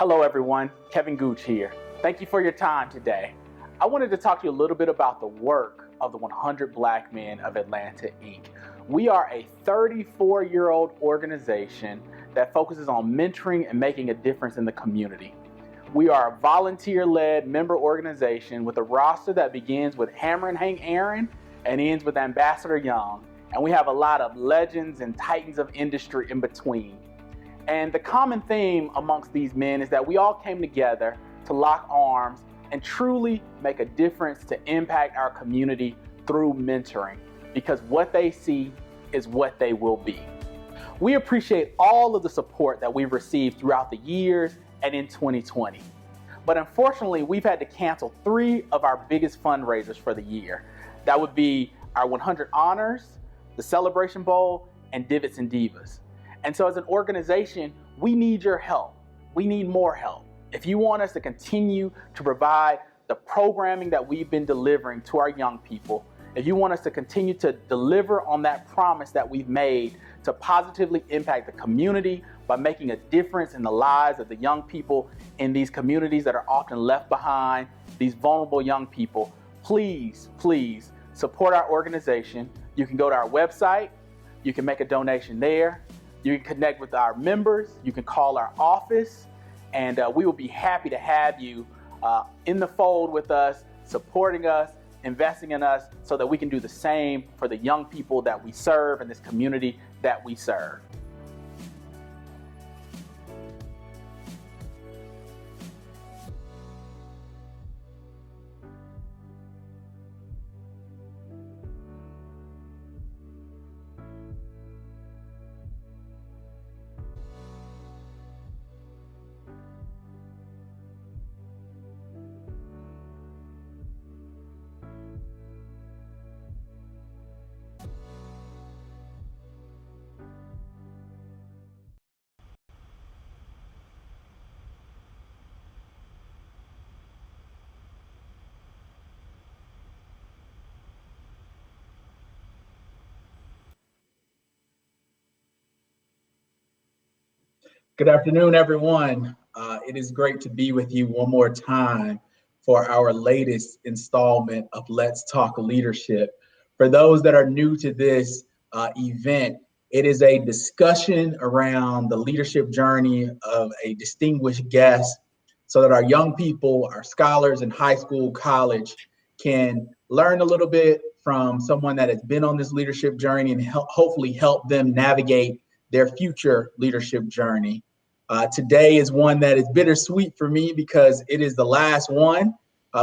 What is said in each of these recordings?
Hello everyone, Kevin Gooch here. Thank you for your time today. I wanted to talk to you a little bit about the work of the 100 Black Men of Atlanta, Inc. We are a 34-year-old organization that focuses on mentoring and making a difference in the community. We are a volunteer-led member organization with a roster that begins with Hammer and Hank Aaron and ends with Ambassador Young. And we have a lot of legends and titans of industry in between. And the common theme amongst these men is that we all came together to lock arms and truly make a difference to impact our community through mentoring, because what they see is what they will be. We appreciate all of the support that we've received throughout the years and in 2020. But unfortunately, we've had to cancel 3 of our biggest fundraisers for the year. That would be our 100 Honors, the Celebration Bowl, and Divots and Divas. And so as an organization, we need your help. We need more help. If you want us to continue to provide the programming that we've been delivering to our young people, if you want us to continue to deliver on that promise that we've made to positively impact the community by making a difference in the lives of the young people in these communities that are often left behind, these vulnerable young people, please support our organization. You can go to our website, you can make a donation there. You can connect with our members, you can call our office, and we will be happy to have you in the fold with us, supporting us, investing in us, so that we can do the same for the young people that we serve in this community that we serve. Good afternoon, everyone. It is great to be with you one more time for our latest installment of Let's Talk Leadership. For those that are new to this event, it is a discussion around the leadership journey of a distinguished guest so that our young people, our scholars in high school, college, can learn a little bit from someone that has been on this leadership journey and hopefully help them navigate their future leadership journey. Today is one that is bittersweet for me because it is the last one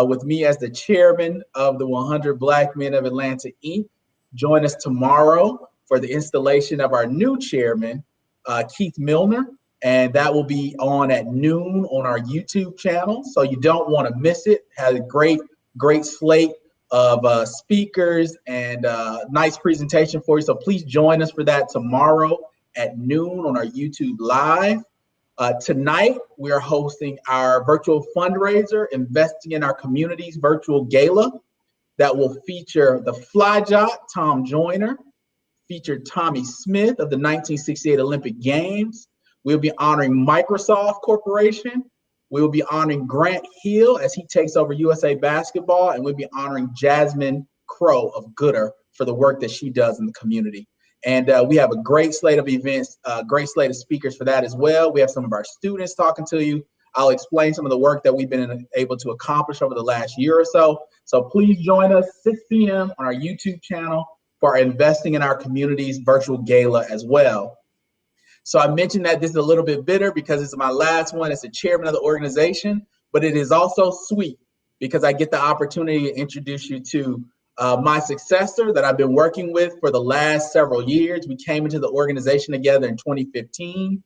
with me as the chairman of the 100 Black Men of Atlanta, Inc. Join us tomorrow for the installation of our new chairman, Keith Millner, and that will be on at noon on our YouTube channel. So you don't want to miss it. Has a great slate of speakers and nice presentation for you. So please join us for that tomorrow at noon on our YouTube Live. Tonight, we are hosting our virtual fundraiser, Investing in Our Communities virtual gala that will feature the Fly Jock, Tom Joyner, feature Tommy Smith of the 1968 Olympic Games. We'll be honoring Microsoft Corporation. We will be honoring Grant Hill as he takes over USA Basketball, and we'll be honoring Jasmine Crow of Gooder for the work that she does in the community. And we have a great slate of events, great slate of speakers for that as well. We have some of our students talking to you. I'll explain some of the work that we've been able to accomplish over the last year or so. So please join us 6 p.m. on our YouTube channel for our Investing in Our Communities virtual gala as well. So I mentioned that this is a little bit bitter because it's my last one as the chairman of the organization, but it is also sweet because I get the opportunity to introduce you to my successor that I've been working with for the last several years. We came into the organization together in 2015.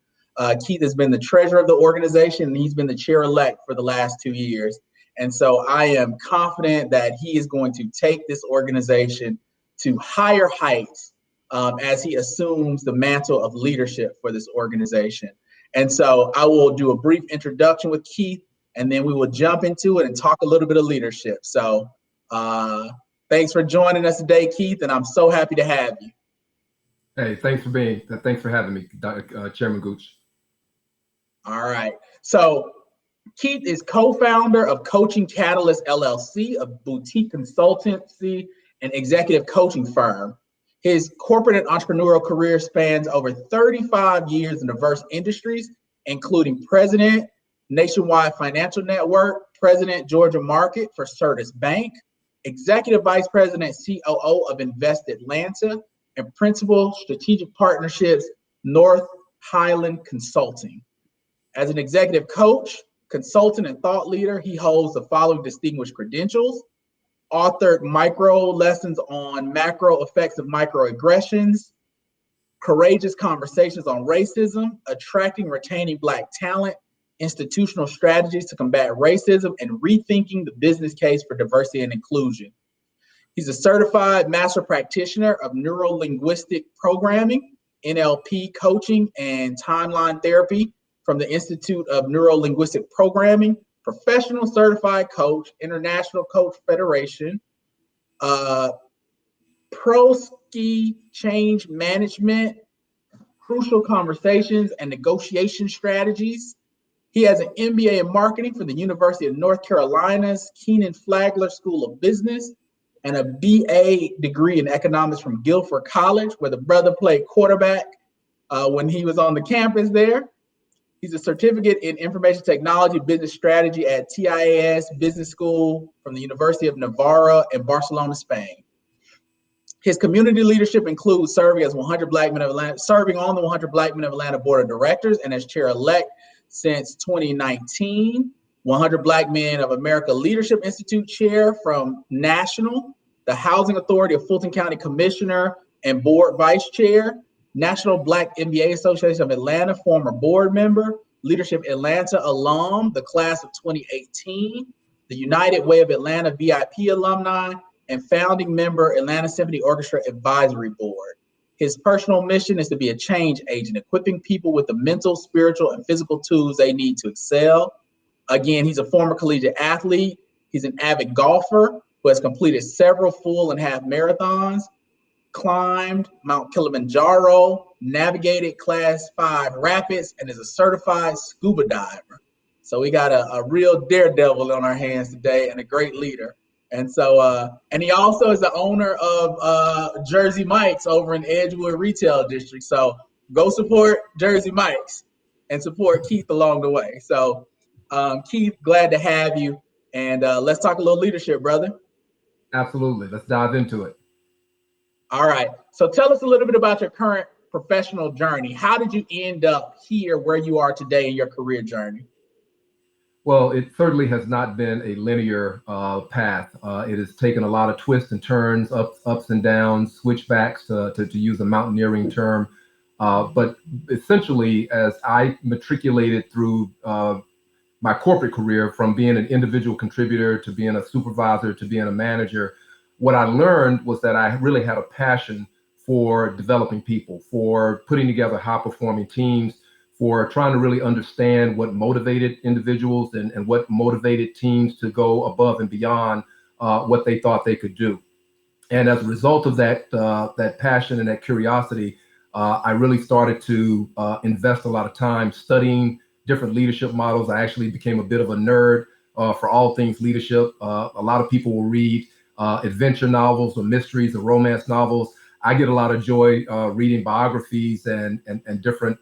Keith has been the treasurer of the organization, and he's been the chair-elect for the last 2 years. And so I am confident that he is going to take this organization to higher heights as he assumes the mantle of leadership for this organization. And so I will do a brief introduction with Keith, and then we will jump into it and talk a little bit of leadership. So thanks for joining us today, Keith, and I'm so happy to have you. Hey, thanks for having me, Chairman Gooch. All right. So Keith is co-founder of Coaching Catalyst LLC, a boutique consultancy and executive coaching firm. His corporate and entrepreneurial career spans over 35 years in diverse industries, including president, Nationwide Financial Network, president, Georgia Market for Certus Bank, executive vice president, COO of Invest Atlanta, and principal strategic partnerships, North Highland Consulting. As an executive coach, consultant, and thought leader, he holds the following distinguished credentials: authored micro lessons on macro effects of microaggressions, courageous conversations on racism, attracting, retaining Black talent, institutional strategies to combat racism, and rethinking the business case for diversity and inclusion. He's a certified master practitioner of neuro-linguistic programming, NLP coaching, and timeline therapy from the Institute of Neuro-Linguistic Programming, professional certified coach, International Coach Federation, pro ski change management, crucial conversations and negotiation strategies. He has an MBA in marketing from the University of North Carolina's Keenan Flagler School of Business and a BA degree in economics from Guilford College, where the brother played quarterback when he was on the campus there. He's a certificate in information technology business strategy at TIAS Business School from the University of Navarra in Barcelona, Spain. His community leadership includes serving as 100 Black Men of Atlanta, serving on the 100 Black Men of Atlanta Board of Directors and as chair-elect since 2019. 100 Black Men of America Leadership Institute chair from National, the Housing Authority of Fulton County Commissioner and board vice chair, National Black MBA Association of Atlanta former board member, Leadership Atlanta alum, the class of 2018, the United Way of Atlanta VIP alumni, and founding member, Atlanta Symphony Orchestra Advisory Board. His personal mission is to be a change agent, equipping people with the mental, spiritual, and physical tools they need to excel. Again, he's a former collegiate athlete. He's an avid golfer who has completed several full and half marathons, climbed Mount Kilimanjaro, navigated Class 5 rapids, and is a certified scuba diver. So we got a real daredevil on our hands today and a great leader. And so, and he also is the owner of Jersey Mike's over in Edgewood Retail District. So go support Jersey Mike's and support Keith along the way. So Keith, glad to have you. And let's talk a little leadership, brother. Absolutely. Let's dive into it. All right. So tell us a little bit about your current professional journey. How did you end up here where you are today in your career journey? Well, it certainly has not been a linear path. It has taken a lot of twists and turns, ups and downs, switchbacks, to use a mountaineering term. But essentially, as I matriculated through my corporate career, from being an individual contributor to being a supervisor to being a manager, what I learned was that I really had a passion for developing people, for putting together high-performing teams, for trying to really understand what motivated individuals and what motivated teams to go above and beyond what they thought they could do. And as a result of that passion and that curiosity, I really started to invest a lot of time studying different leadership models. I actually became a bit of a nerd for all things leadership. A lot of people will read adventure novels or mysteries or romance novels. I get a lot of joy reading biographies and different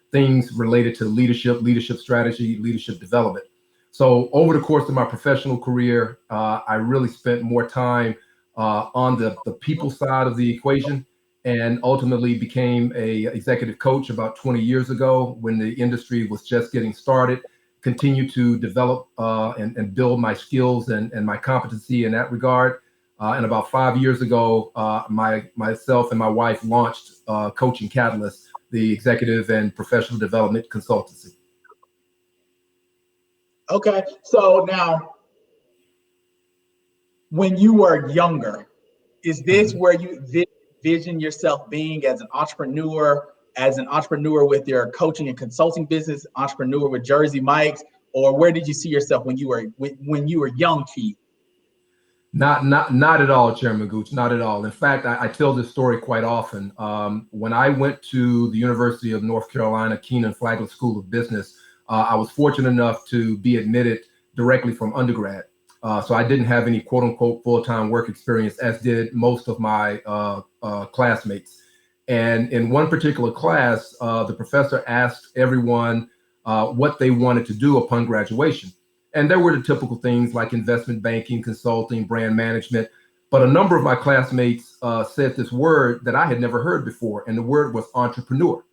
things related to leadership strategy, leadership development. So over the course of my professional career, I really spent more time on the people side of the equation, and ultimately became a executive coach about 20 years ago when the industry was just getting started. Continue to develop and build my skills and my competency in that regard. And about 5 years ago, myself and my wife launched Coaching Catalyst, the executive and professional development consultancy. Okay, so now, when you were younger, is this where you envision yourself being as an entrepreneur with your coaching and consulting business, entrepreneur with Jersey Mike's, or where did you see yourself when you were young, Keith? Not at all, Chairman Gooch, not at all. In fact, I tell this story quite often. When I went to the University of North Carolina, Keenan Flagler School of Business, I was fortunate enough to be admitted directly from undergrad. So I didn't have any quote unquote full-time work experience, as did most of my classmates. And in one particular class, the professor asked everyone what they wanted to do upon graduation. And there were the typical things like investment banking, consulting, brand management. But a number of my classmates said this word that I had never heard before, and the word was entrepreneur.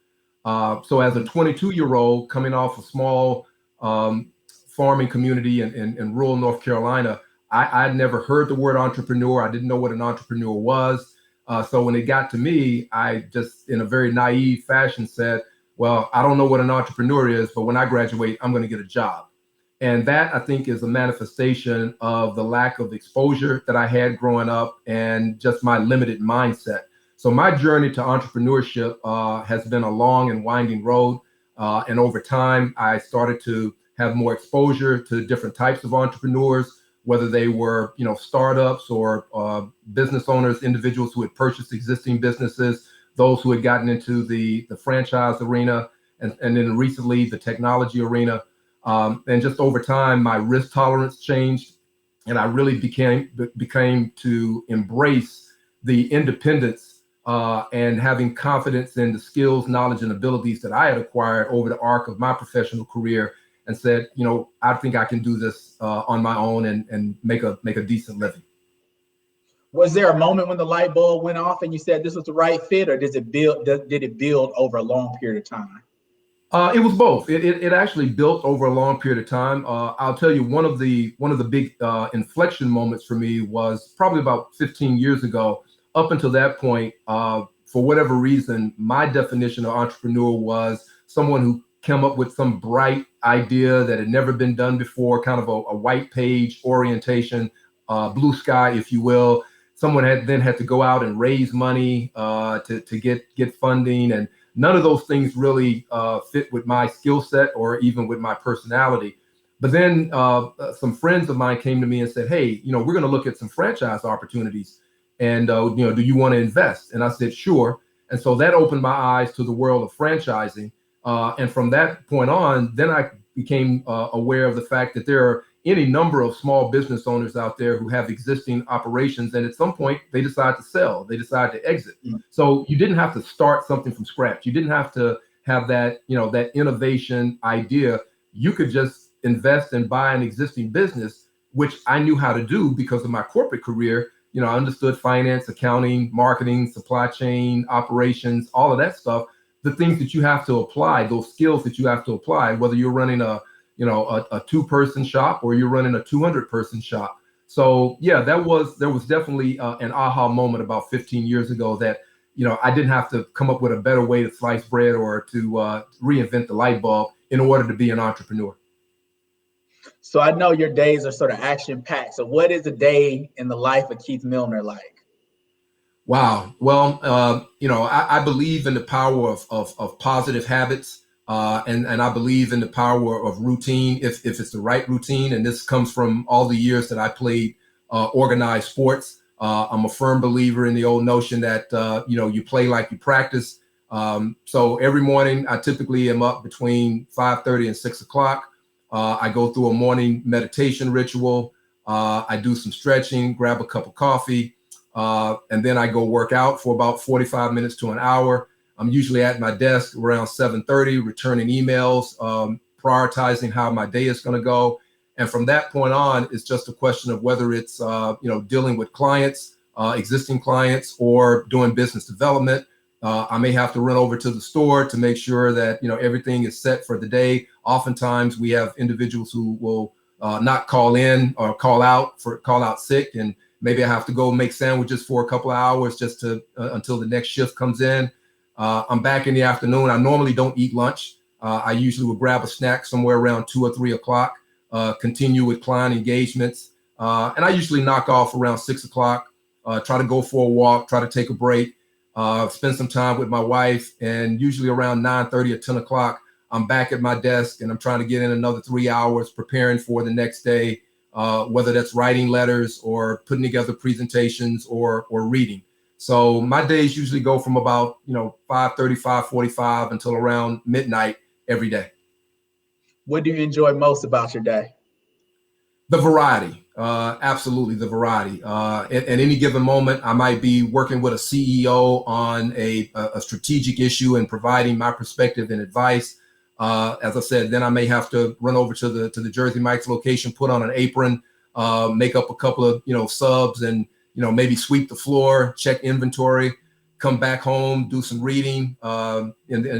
So as a 22-year-old coming off a small farming community in rural North Carolina, I'd never heard the word entrepreneur. I didn't know what an entrepreneur was. So when it got to me, I just, in a very naive fashion, said, well, I don't know what an entrepreneur is, but when I graduate, I'm going to get a job. And that, I think, is a manifestation of the lack of exposure that I had growing up and just my limited mindset. So my journey to entrepreneurship has been a long and winding road. And over time, I started to have more exposure to different types of entrepreneurs, whether they were, startups or business owners, individuals who had purchased existing businesses, those who had gotten into the franchise arena, and then recently the technology arena. And just over time, my risk tolerance changed, and I really became to embrace the independence and having confidence in the skills, knowledge, and abilities that I had acquired over the arc of my professional career, and said, I think I can do this on my own and make a decent living. Was there a moment when the light bulb went off and you said this was the right fit, or did it build over a long period of time? It was both. It actually built over a long period of time. I'll tell you, one of the big inflection moments for me was probably about 15 years ago. Up until that point, for whatever reason, my definition of entrepreneur was someone who came up with some bright idea that had never been done before, kind of a white page orientation, blue sky, if you will. Someone had to go out and raise money to get funding, and none of those things really fit with my skill set or even with my personality. But then some friends of mine came to me and said, hey, we're going to look at some franchise opportunities. And, do you want to invest? And I said, sure. And so that opened my eyes to the world of franchising. And from that point on, then I became aware of the fact that there are any number of small business owners out there who have existing operations. And at some point, they decide to sell, they decide to exit. Mm-hmm. So you didn't have to start something from scratch. You didn't have to have that, that innovation idea. You could just invest and buy an existing business, which I knew how to do because of my corporate career. I understood finance, accounting, marketing, supply chain, operations, all of that stuff. The things that you have to apply, those skills that you have to apply, whether you're running a 2-person shop or you're running a 200-person shop. So yeah, there was definitely an aha moment about 15 years ago that, I didn't have to come up with a better way to slice bread or to reinvent the light bulb in order to be an entrepreneur. So I know your days are sort of action-packed. So what is a day in the life of Keith Millner like? Wow. Well, I believe in the power of positive habits, and I believe in the power of routine if it's the right routine. And this comes from all the years that I played organized sports. I'm a firm believer in the old notion that, you play like you practice. So every morning I typically am up between 5:30 and 6 o'clock. I go through a morning meditation ritual. I do some stretching, grab a cup of coffee. And then I go work out for about 45 minutes to an hour. I'm usually at my desk around 7:30, returning emails, prioritizing how my day is going to go. And from that point on, it's just a question of whether it's, dealing with clients, existing clients, or doing business development. I may have to run over to the store to make sure that, everything is set for the day. Oftentimes we have individuals who will not call in or call out sick, and maybe I have to go make sandwiches for a couple of hours just to until the next shift comes in. I'm back in the afternoon. I normally don't eat lunch. I usually will grab a snack somewhere around 2 or 3 o'clock, continue with client engagements. And I usually knock off around 6 o'clock, try to go for a walk, try to take a break, spend some time with my wife. And usually around 9:30 or 10 o'clock, I'm back at my desk and I'm trying to get in another 3 hours preparing for the next day. Whether that's writing letters or putting together presentations or reading. So my days usually go from about 5:30, 5:45 until around midnight every day. What do you enjoy most about your day? The variety, absolutely the variety. At any given moment, I might be working with a CEO on a strategic issue and providing my perspective and advice. As I said, then I may have to run over to the Jersey Mike's location, put on an apron, make up a couple of subs, and maybe sweep the floor, check inventory, come back home, do some reading, and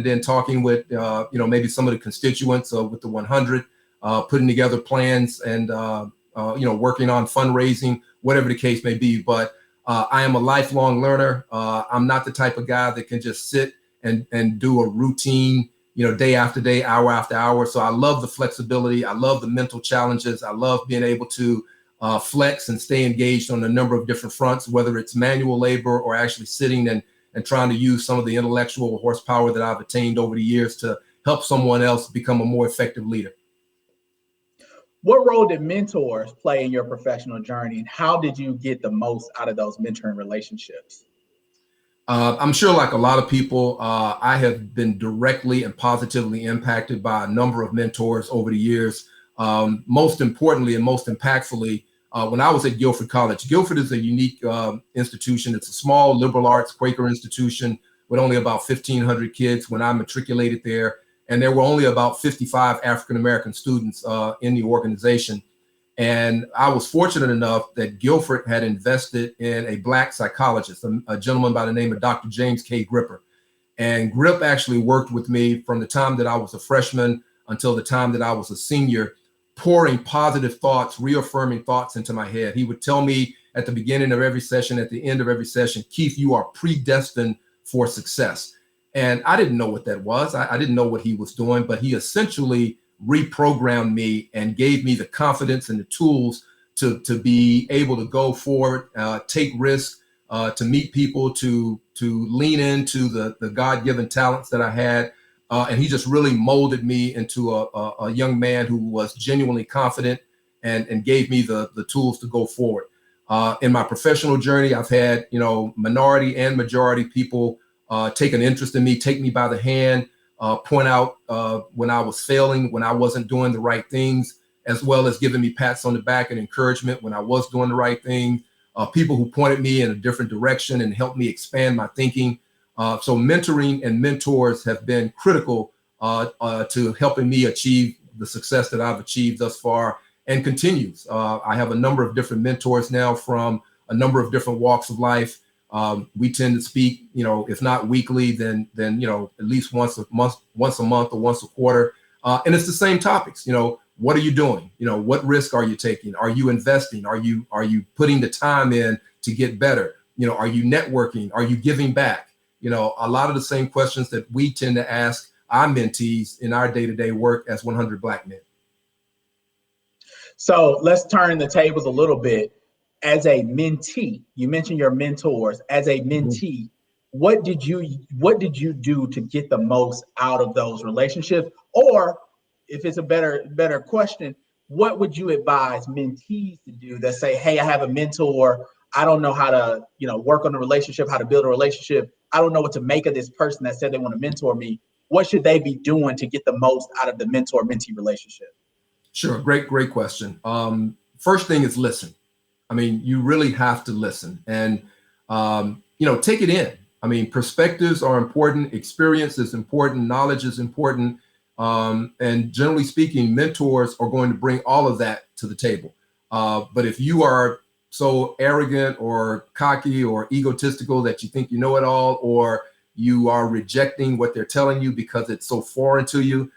then talking with maybe some of the constituents with the 100. Putting together plans and working on fundraising, whatever the case may be. But I am a lifelong learner. I'm not the type of guy that can just sit and do a routine, day after day, hour after hour. So I love the flexibility. I love the mental challenges. I love being able to flex and stay engaged on a number of different fronts, whether it's manual labor or actually sitting and trying to use some of the intellectual horsepower that I've attained over the years to help someone else become a more effective leader. What role did mentors play in your professional journey, and how did you get the most out of those mentoring relationships? I'm sure, like a lot of people, I have been directly and positively impacted by a number of mentors over the years. Most importantly and most impactfully, when I was at Guilford College. Guilford is a unique institution. It's a small liberal arts Quaker institution with only about 1,500 kids when I matriculated there. And there were only about 55 African-American students in the organization. And I was fortunate enough that Guilford had invested in a Black psychologist, a gentleman by the name of Dr. James K. Gripper. And Grip actually worked with me from the time that I was a freshman until the time that I was a senior, pouring positive thoughts, reaffirming thoughts into my head. He would tell me at the beginning of every session, at the end of every session, Keith, you are predestined for success. And I didn't know what that was. I didn't know what he was doing, but he essentially reprogrammed me and gave me the confidence and the tools to be able to go forward, take risks, to meet people, to lean into the God-given talents that I had. And he just really molded me into a young man who was genuinely confident and gave me the tools to go forward. In my professional journey, I've had, minority and majority people take an interest in me, take me by the hand, point out when I was failing, when I wasn't doing the right things, as well as giving me pats on the back and encouragement when I was doing the right thing. People who pointed me in a different direction and helped me expand my thinking. So mentoring and mentors have been critical to helping me achieve the success that I've achieved thus far and continues. I have a number of different mentors now from a number of different walks of life. We tend to speak, if not weekly, then at least once a month or once a quarter. And it's the same topics. What are you doing? What risk are you taking? Are you investing? Are you putting the time in to get better? Are you networking? Are you giving back? A lot of the same questions that we tend to ask our mentees in our day-to-day work as 100 Black men. So let's turn the tables a little bit. As a mentee, you mentioned your mentors. As a mentee, what did you do to get the most out of those relationships? Or if it's a better question, what would you advise mentees to do that say, hey, I have a mentor, I don't know how to, work on a relationship, how to build a relationship. I don't know what to make of this person that said they want to mentor me. What should they be doing to get the most out of the mentor-mentee relationship? Sure. Great question. First thing is listen. I mean, you really have to listen and, take it in. Perspectives are important. Experience is important. Knowledge is important. And generally speaking, mentors are going to bring all of that to the table. But if you are so arrogant or cocky or egotistical that you think you know it all, or you are rejecting what they're telling you because it's so foreign to you,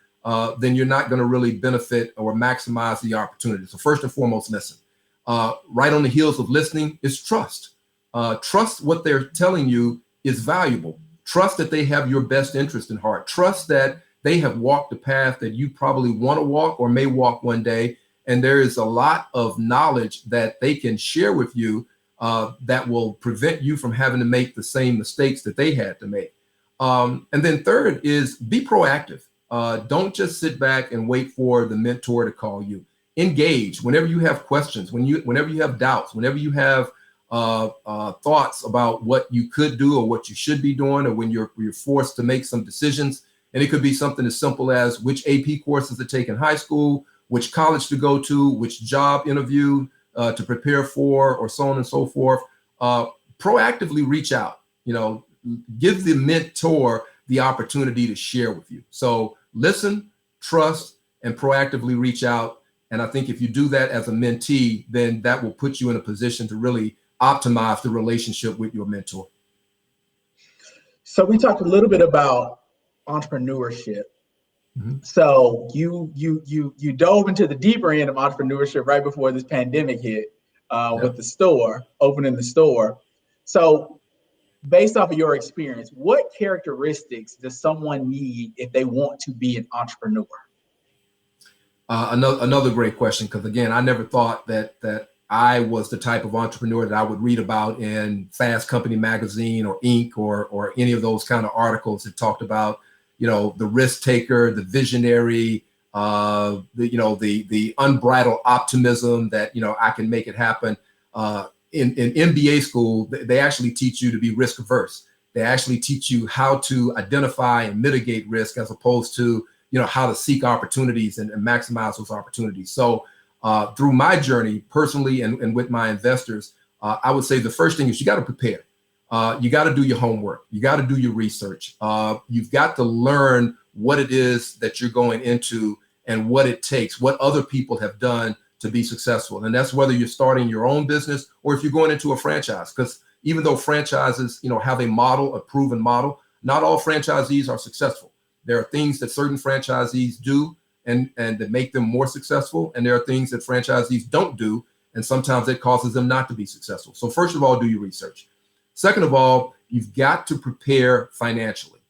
then you're not going to really benefit or maximize the opportunity. So first and foremost, listen. Right on the heels of listening is trust. Trust what they're telling you is valuable. Trust that they have your best interest in heart. Trust that they have walked the path that you probably want to walk or may walk one day. And there is a lot of knowledge that they can share with you that will prevent you from having to make the same mistakes that they had to make. And then third is be proactive. Don't just sit back and wait for the mentor to call you. Engage whenever you have questions, whenever you have doubts, whenever you have thoughts about what you could do or what you should be doing, or when you're forced to make some decisions And it could be something as simple as which AP courses to take in high school, which college to go to, which job interview to prepare for, or so on and so forth. Proactively reach out, give the mentor the opportunity to share with you. So listen, trust, and proactively reach out. And I think if you do that as a mentee, then that will put you in a position to really optimize the relationship with your mentor. So we talked a little bit about entrepreneurship. Mm-hmm. So you dove into the deeper end of entrepreneurship right before this pandemic hit, with the store, opening the store. So based off of your experience, what characteristics does someone need if they want to be an entrepreneur? Another great question, because again, I never thought that I was the type of entrepreneur that I would read about in Fast Company magazine or Inc. or any of those kind of articles that talked about, the risk taker, the visionary, the unbridled optimism that I can make it happen. In MBA school, they actually teach you to be risk averse. They actually teach you how to identify and mitigate risk, as opposed to how to seek opportunities and maximize those opportunities. So through my journey personally and with my investors, I would say the first thing is you got to prepare. You got to do your homework. You got to do your research. You've got to learn what it is that you're going into and what it takes, what other people have done to be successful. And that's whether you're starting your own business or if you're going into a franchise. Because even though franchises, have a model, a proven model, not all franchisees are successful. There are things that certain franchisees do and that make them more successful. And there are things that franchisees don't do. And sometimes it causes them not to be successful. So first of all, do your research. Second of all, you've got to prepare financially.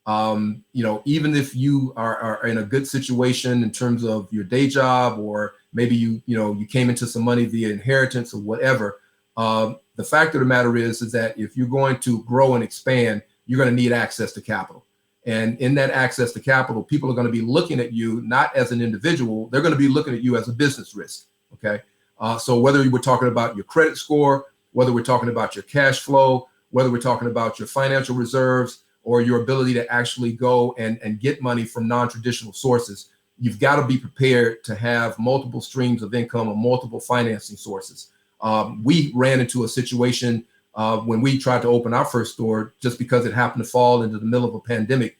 Even if you are in a good situation in terms of your day job, or maybe you came into some money via inheritance or whatever, the fact of the matter is that if you're going to grow and expand, you're going to need access to capital. And in that access to capital, people are going to be looking at you not as an individual, they're going to be looking at you as a business risk. Okay. So whether we're talking about your credit score, whether we're talking about your cash flow, whether we're talking about your financial reserves, or your ability to actually go and get money from non-traditional sources, you've got to be prepared to have multiple streams of income or multiple financing sources. We ran into a situation when we tried to open our first store, just because it happened to fall into the middle of a pandemic.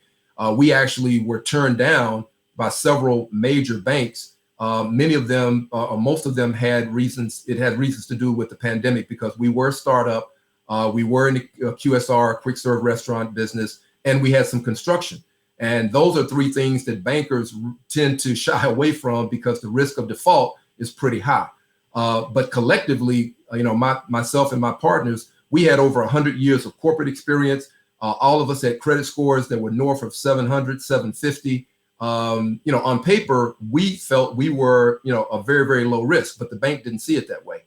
We actually were turned down by several major banks. Many of them, most of them had reasons. It had reasons to do with the pandemic, because we were a startup. We were in the QSR, quick serve restaurant business, and we had some construction. And those are three things that bankers tend to shy away from because the risk of default is pretty high. But collectively, myself and my partners, we had over 100 years of corporate experience. All of us had credit scores that were north of 700, 750. On paper, we felt we were, a very, very low risk, but the bank didn't see it that way.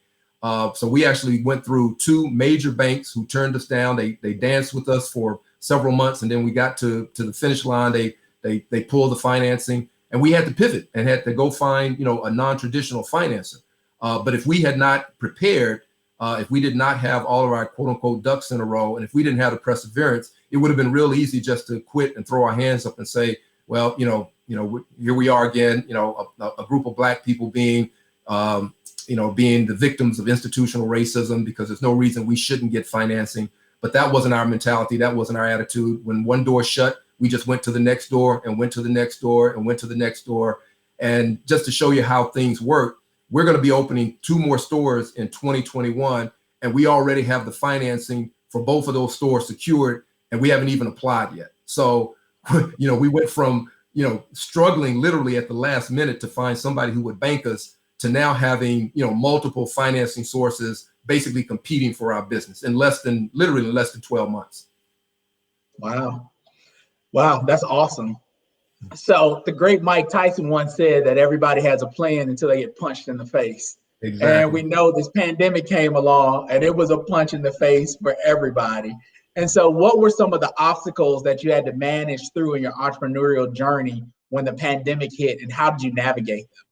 So we actually went through two major banks who turned us down. They danced with us for several months, and then we got to the finish line. They pulled the financing, and we had to pivot and had to go find, a non-traditional financer. But if we had not prepared, if we did not have all of our quote unquote ducks in a row, and if we didn't have the perseverance, it would have been real easy just to quit and throw our hands up and say, well, here we are again, a group of Black people being the victims of institutional racism, because there's no reason we shouldn't get financing. But that wasn't our mentality. That wasn't our attitude. When one door shut, we just went to the next door and went to the next door and went to the next door. And just to show you how things work, we're going to be opening 2 more stores in 2021. And we already have the financing for both of those stores secured, and we haven't even applied yet. So, we went from, struggling literally at the last minute to find somebody who would bank us, to now having, multiple financing sources basically competing for our business in less than 12 months. Wow. That's awesome. So the great Mike Tyson once said that everybody has a plan until they get punched in the face. Exactly. And we know this pandemic came along and it was a punch in the face for everybody. And so what were some of the obstacles that you had to manage through in your entrepreneurial journey when the pandemic hit, and how did you navigate them?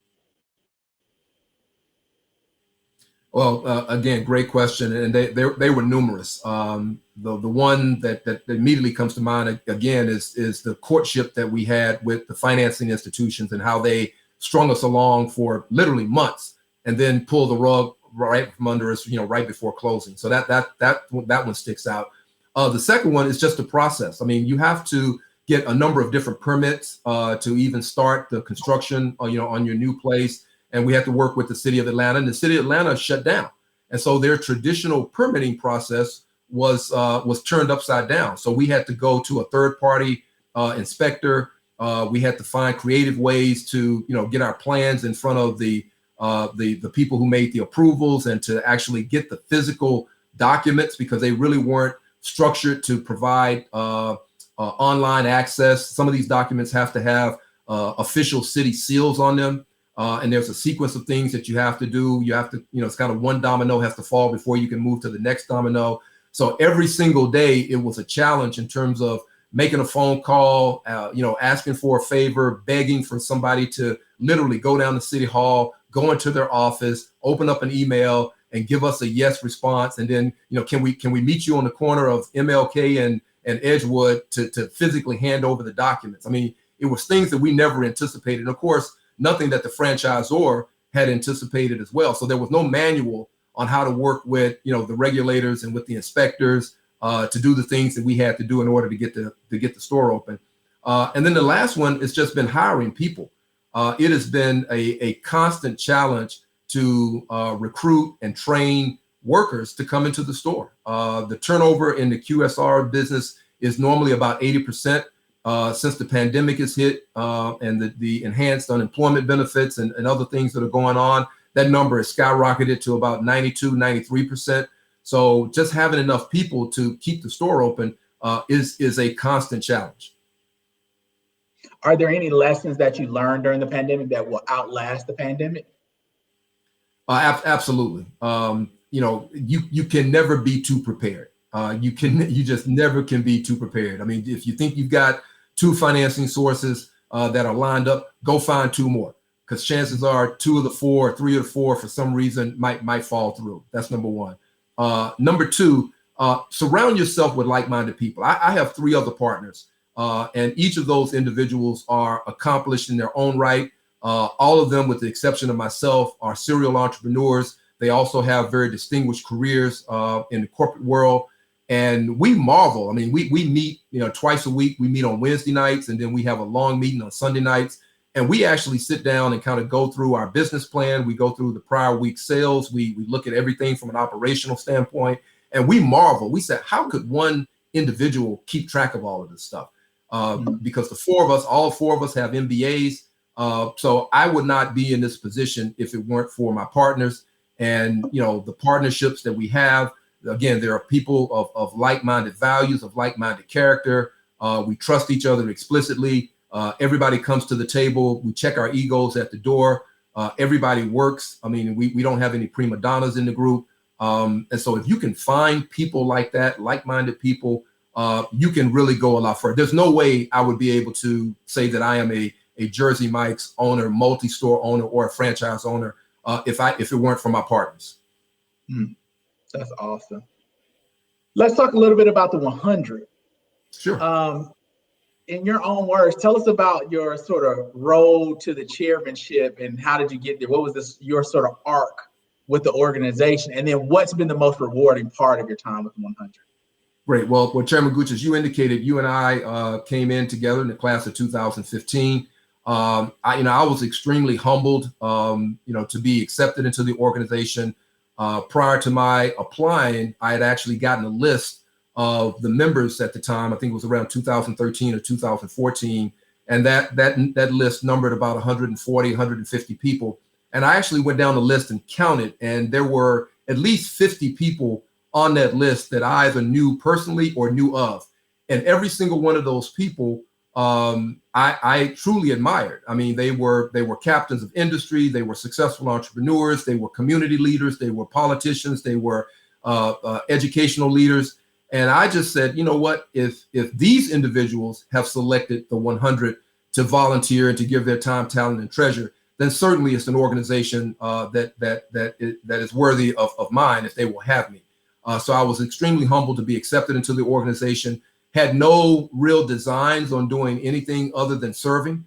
Well, again, great question, and they were numerous. The one that immediately comes to mind again is the courtship that we had with the financing institutions and how they strung us along for literally months, and then pulled the rug right from under us, right before closing. So that one sticks out. The second one is just the process. I mean, you have to get a number of different permits to even start the construction, on your new place. And we had to work with the city of Atlanta, and the city of Atlanta shut down. And so their traditional permitting process was turned upside down. So we had to go to a third party inspector. We had to find creative ways to, get our plans in front of the people who made the approvals, and to actually get the physical documents, because they really weren't structured to provide online access. Some of these documents have to have official city seals on them. And there's a sequence of things that you have to do. You have to, it's kind of one domino has to fall before you can move to the next domino. So every single day it was a challenge in terms of making a phone call, asking for a favor, begging for somebody to literally go down to City Hall, go into their office, open up an email, and give us a yes response. And then, can we meet you on the corner of MLK and Edgewood to physically hand over the documents? I mean, it was things that we never anticipated. And of course, nothing that the franchisor had anticipated as well. So there was no manual on how to work with, the regulators and with the inspectors to do the things that we had to do in order to get the store open. And then the last one has just been hiring people. It has been a constant challenge to recruit and train workers to come into the store. The turnover in the QSR business is normally about 80%. Since the pandemic has hit and the enhanced unemployment benefits and other things that are going on, that number has skyrocketed to about 92, 93%. So just having enough people to keep the store open is a constant challenge. Are there any lessons that you learned during the pandemic that will outlast the pandemic? Absolutely. You can never be too prepared. You just never can be too prepared. I mean, if you think you've got 2 financing sources that are lined up, go find 2 more, because chances are 2 of the 4, 3 of the 4 for some reason might fall through. That's number one. Number 2, surround yourself with like-minded people. I have 3 other partners, and each of those individuals are accomplished in their own right. All of them, with the exception of myself, are serial entrepreneurs. They also have very distinguished careers in the corporate world. And we marvel. I mean, we meet, twice a week. We meet on Wednesday nights, and then we have a long meeting on Sunday nights. And we actually sit down and kind of go through our business plan. We go through the prior week's sales. We look at everything from an operational standpoint, and we marvel. We said, how could one individual keep track of all of this stuff? Because all 4 of us have MBAs. So I would not be in this position if it weren't for my partners and, the partnerships that we have. Again, there are people of like-minded values, of like-minded character. We trust each other explicitly. Everybody comes to the table. We check our egos at the door. Everybody works. I mean, we don't have any prima donnas in the group. And so if you can find people like that, like-minded people, you can really go a lot further. There's no way I would be able to say that I am a Jersey Mike's owner, multi-store owner, or a franchise owner if it weren't for my partners. That's awesome. Let's talk a little bit about the 100. Sure. In your own words, tell us about your sort of road to the chairmanship and how did you get there? What was your sort of arc with the organization? And then what's been the most rewarding part of your time with the 100? Great. Well, Chairman Gooch, as you indicated, you and I came in together in the class of 2015. I was extremely humbled, to be accepted into the organization. Prior to my applying, I had actually gotten a list of the members at the time. I think it was around 2013 or 2014. And that list numbered about 140, 150 people. And I actually went down the list and counted, and there were at least 50 people on that list that I either knew personally or knew of. And every single one of those people I truly admired. I mean, they were captains of industry, they were successful entrepreneurs, they were community leaders, they were politicians, they were educational leaders. And I just said, you know what, if these individuals have selected the 100 to volunteer and to give their time, talent, and treasure, then certainly it's an organization that is worthy of mine if they will have me. So I was extremely humbled to be accepted into the organization. Had no real designs on doing anything other than serving,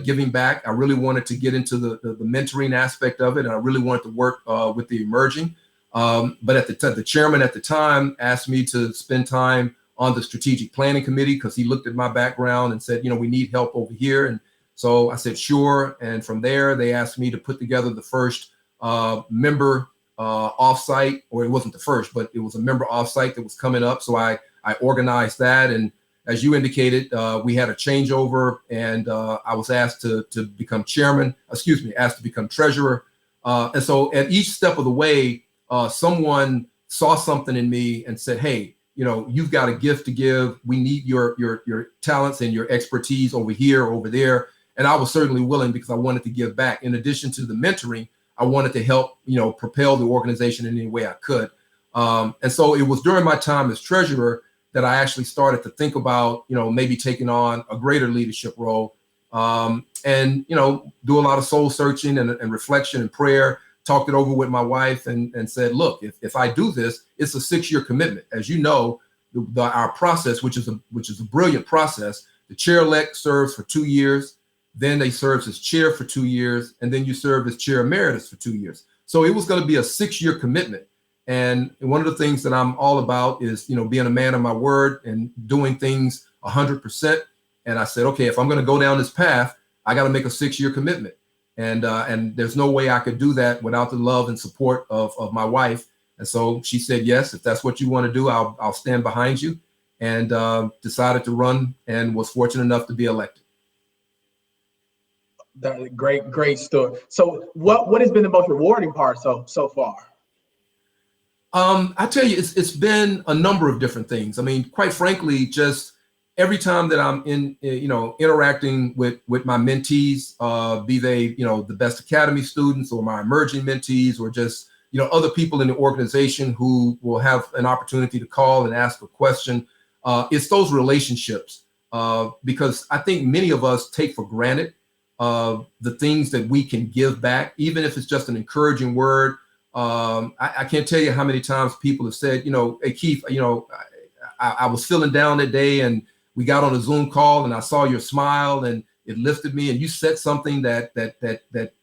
giving back. I really wanted to get into the mentoring aspect of it, and I really wanted to work with the emerging. But at the chairman at the time asked me to spend time on the strategic planning committee because he looked at my background and said, we need help over here. And so I said, sure. And from there, they asked me to put together the first member offsite, or it wasn't the first, but it was a member offsite that was coming up. So I organized that. And as you indicated, we had a changeover, and I was asked to become asked to become treasurer. And so at each step of the way, someone saw something in me and said, hey, you've got a gift to give. We need your talents and your expertise over here, over there. And I was certainly willing because I wanted to give back. In addition to the mentoring, I wanted to help, propel the organization in any way I could. And so it was during my time as treasurer that I actually started to think about, maybe taking on a greater leadership role, and, do a lot of soul searching and reflection and prayer. Talked it over with my wife and said, look, if I do this, it's a 6-year commitment. As you know, our process, which is a brilliant process, the chair-elect serves for 2 years, then they serve as chair for 2 years, and then you serve as chair emeritus for 2 years. So it was going to be a 6-year commitment. And one of the things that I'm all about is, being a man of my word and doing things 100%. And I said, okay, if I'm going to go down this path, I got to make a 6-year commitment. And there's no way I could do that without the love and support of my wife. And so she said, yes, if that's what you want to do, I'll stand behind you, and decided to run and was fortunate enough to be elected. That great story. So what has been the most rewarding part so far? I tell you, it's been a number of different things. I mean, quite frankly, just every time that I'm interacting with my mentees, be they, the best academy students or my emerging mentees, or just, other people in the organization who will have an opportunity to call and ask a question. It's those relationships, because I think many of us take for granted the things that we can give back, even if it's just an encouraging word. I can't tell you how many times people have said, hey, Keith, I was feeling down that day, and we got on a Zoom call, and I saw your smile, and it lifted me, and you said something that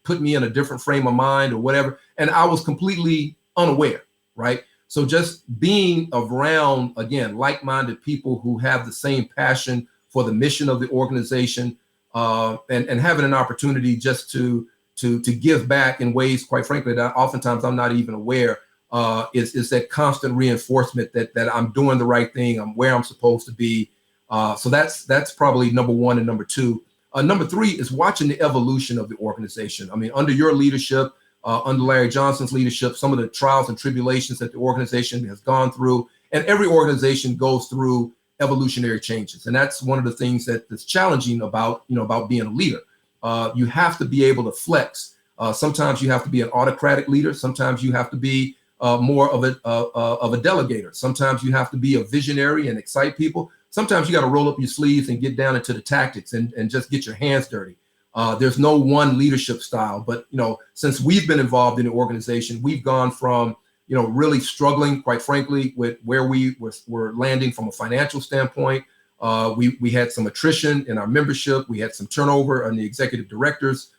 put me in a different frame of mind or whatever. And I was completely unaware, right? So just being around, again, like-minded people who have the same passion for the mission of the organization, and having an opportunity just to give back in ways, quite frankly, that oftentimes I'm not even aware, is that constant reinforcement that I'm doing the right thing, I'm where I'm supposed to be. So that's probably number one. And number two. Number three is watching the evolution of the organization. I mean, under your leadership, under Larry Johnson's leadership, some of the trials and tribulations that the organization has gone through, and every organization goes through evolutionary changes. And that's one of the things that's challenging about being a leader. You have to be able to flex. Sometimes you have to be an autocratic leader. Sometimes you have to be more of a delegator. Sometimes you have to be a visionary and excite people. Sometimes you got to roll up your sleeves and get down into the tactics and just get your hands dirty. There's no one leadership style, but since we've been involved in the organization, we've gone from really struggling, quite frankly, with where we were landing from a financial standpoint. We had some attrition in our membership. We had some turnover in the executive director's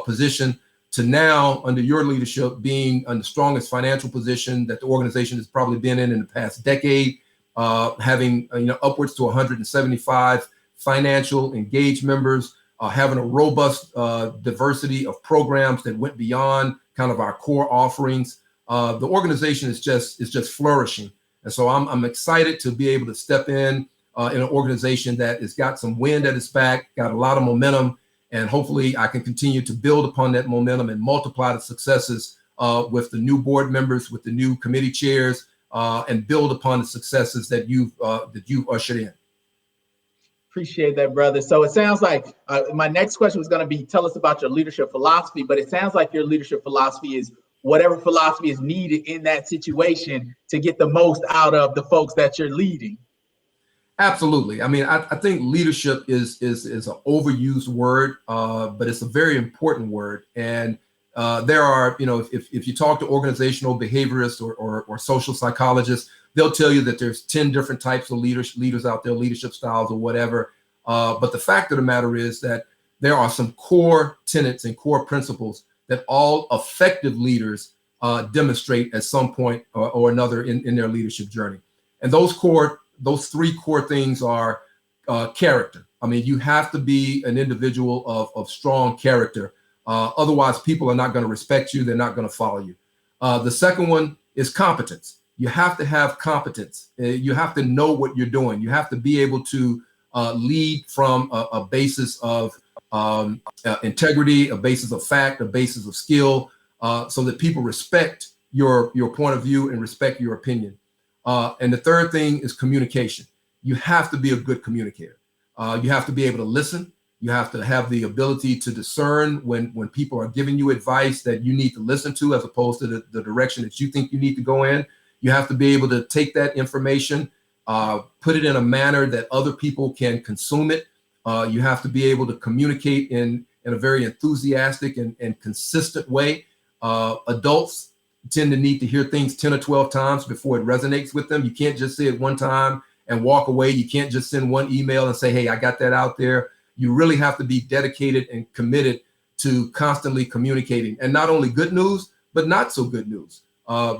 position, to now, under your leadership, being in the strongest financial position that the organization has probably been in the past decade, having upwards to 175 financial engaged members, having a robust diversity of programs that went beyond kind of our core offerings. The organization is just flourishing, and so I'm excited to be able to step in an organization that has got some wind at its back, got a lot of momentum, and hopefully I can continue to build upon that momentum and multiply the successes with the new board members, with the new committee chairs, and build upon the successes that you've ushered in. Appreciate that, brother. So it sounds like my next question was going to be, tell us about your leadership philosophy, but it sounds like your leadership philosophy is whatever philosophy is needed in that situation to get the most out of the folks that you're leading. Absolutely. I mean, I think leadership is an overused word, but it's a very important word. And there are, if you talk to organizational behaviorists or social psychologists, they'll tell you that there's 10 different types of leaders out there, leadership styles or whatever. But the fact of the matter is that there are some core tenets and core principles that all effective leaders demonstrate at some point or another in their leadership journey. And those three core things are character. I mean, you have to be an individual of strong character. Otherwise, people are not going to respect you. They're not going to follow you. The second one is competence. You have to have competence. You have to know what you're doing. You have to be able to lead from a basis of integrity, a basis of fact, a basis of skill, so that people respect your point of view and respect your opinion. And the third thing is communication. You have to be a good communicator. You have to be able to listen. You have to have the ability to discern when people are giving you advice that you need to listen to, as opposed to the direction that you think you need to go in. You have to be able to take that information, put it in a manner that other people can consume it. You have to be able to communicate in a very enthusiastic and consistent way. Adults tend to need to hear things 10 or 12 times before it resonates with them. You can't just say it one time and walk away. You can't just send one email and say, hey, I got that out there. You really have to be dedicated and committed to constantly communicating, and not only good news, but not so good news,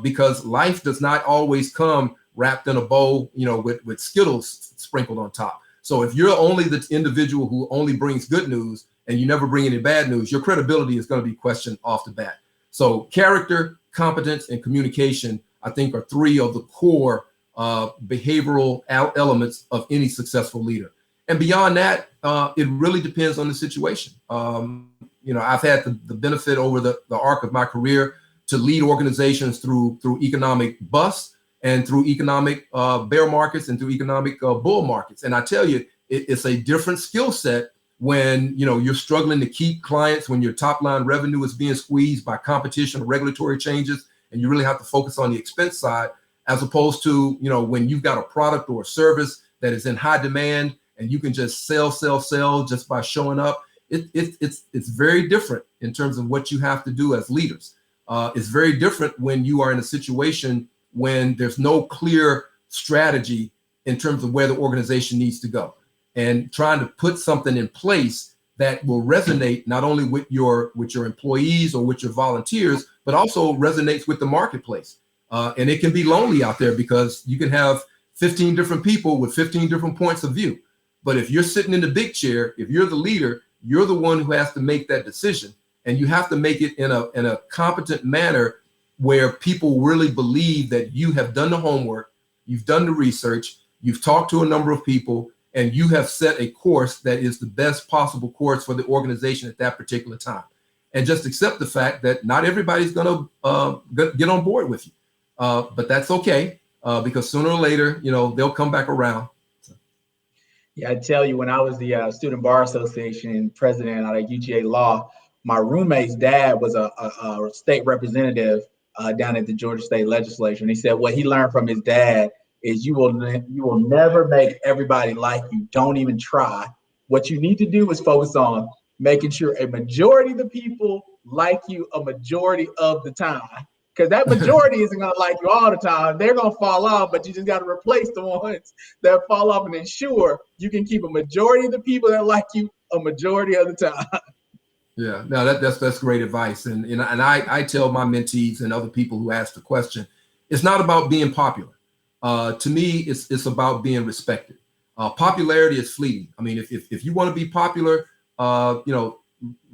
because life does not always come wrapped in a bow, with Skittles sprinkled on top. So if you're only the individual who only brings good news and you never bring any bad news, your credibility is going to be questioned off the bat. So character, competence, and communication, I think, are three of the core behavioral elements of any successful leader. And beyond that, it really depends on the situation. I've had the benefit over the arc of my career to lead organizations through economic busts and through economic bear markets and through economic bull markets. And I tell you, it's a different skill set when you're struggling to keep clients, when your top line revenue is being squeezed by competition or regulatory changes, and you really have to focus on the expense side, as opposed to when you've got a product or a service that is in high demand and you can just sell just by showing up. It's very different in terms of what you have to do as leaders. It's very different when you are in a situation when there's no clear strategy in terms of where the organization needs to go, and trying to put something in place that will resonate not only with your employees or with your volunteers, but also resonates with the marketplace. And it can be lonely out there because you can have 15 different people with 15 different points of view. But if you're sitting in the big chair, if you're the leader, you're the one who has to make that decision. And you have to make it in a competent manner where people really believe that you have done the homework, you've done the research, you've talked to a number of people, and you have set a course that is the best possible course for the organization at that particular time. And just accept the fact that not everybody's going to get on board with you. But that's okay, because sooner or later, they'll come back around. Yeah, I tell you, when I was the Student Bar Association president out of UGA Law, my roommate's dad was a state representative down at the Georgia State Legislature, and he said what he learned from his dad is you will never make everybody like you. Don't even try. What you need to do is focus on making sure a majority of the people like you a majority of the time. Because that majority isn't going to like you all the time. They're going to fall off, but you just got to replace the ones that fall off and ensure you can keep a majority of the people that like you a majority of the time. Yeah, no, that's great advice. And I tell my mentees and other people who ask the question, it's not about being popular. To me, it's about being respected. Popularity is fleeting. I mean, if you want to be popular,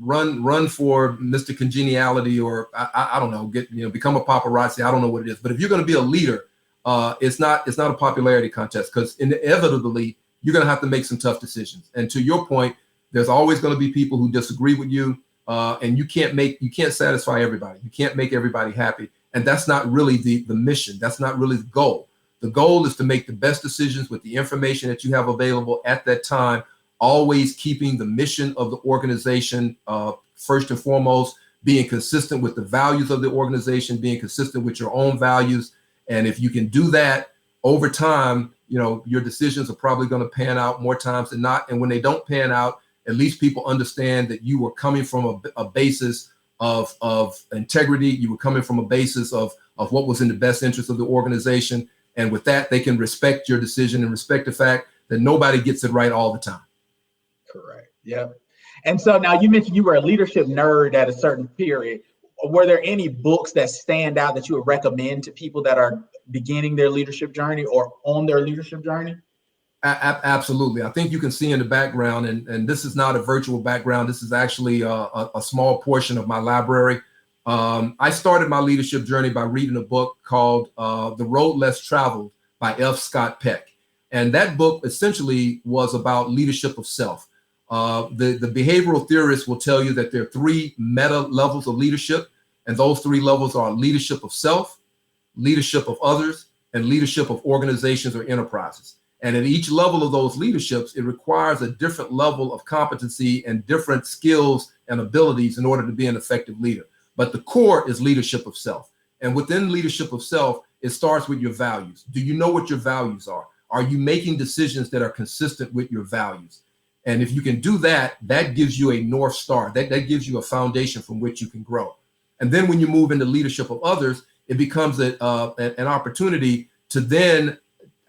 run for Mr. Congeniality, or I don't know, become a paparazzi. I don't know what it is, but if you're going to be a leader, it's not a popularity contest, because inevitably you're going to have to make some tough decisions. And to your point, there's always going to be people who disagree with you, and you can't satisfy everybody. You can't make everybody happy, and that's not really the mission. That's not really the goal. The goal is to make the best decisions with the information that you have available at that time, always keeping the mission of the organization first and foremost, being consistent with the values of the organization, being consistent with your own values. And if you can do that over time, your decisions are probably going to pan out more times than not. And when they don't pan out, at least people understand that you were coming from a basis of integrity. You were coming from a basis of what was in the best interest of the organization. And with that, they can respect your decision and respect the fact that nobody gets it right all the time. Correct. Yep. And so now you mentioned you were a leadership nerd at a certain period. Were there any books that stand out that you would recommend to people that are beginning their leadership journey or on their leadership journey? Absolutely. I think you can see in the background, and this is not a virtual background. This is actually a small portion of my library. I started my leadership journey by reading a book called The Road Less Traveled by F. Scott Peck. And that book essentially was about leadership of self. The behavioral theorists will tell you that there are 3 meta levels of leadership, and those 3 levels are leadership of self, leadership of others, and leadership of organizations or enterprises. And at each level of those leaderships, it requires a different level of competency and different skills and abilities in order to be an effective leader. But the core is leadership of self. And within leadership of self, it starts with your values. Do you know what your values are? Are you making decisions that are consistent with your values? And if you can do that, that gives you a North Star. That gives you a foundation from which you can grow. And then when you move into leadership of others, it becomes an opportunity to then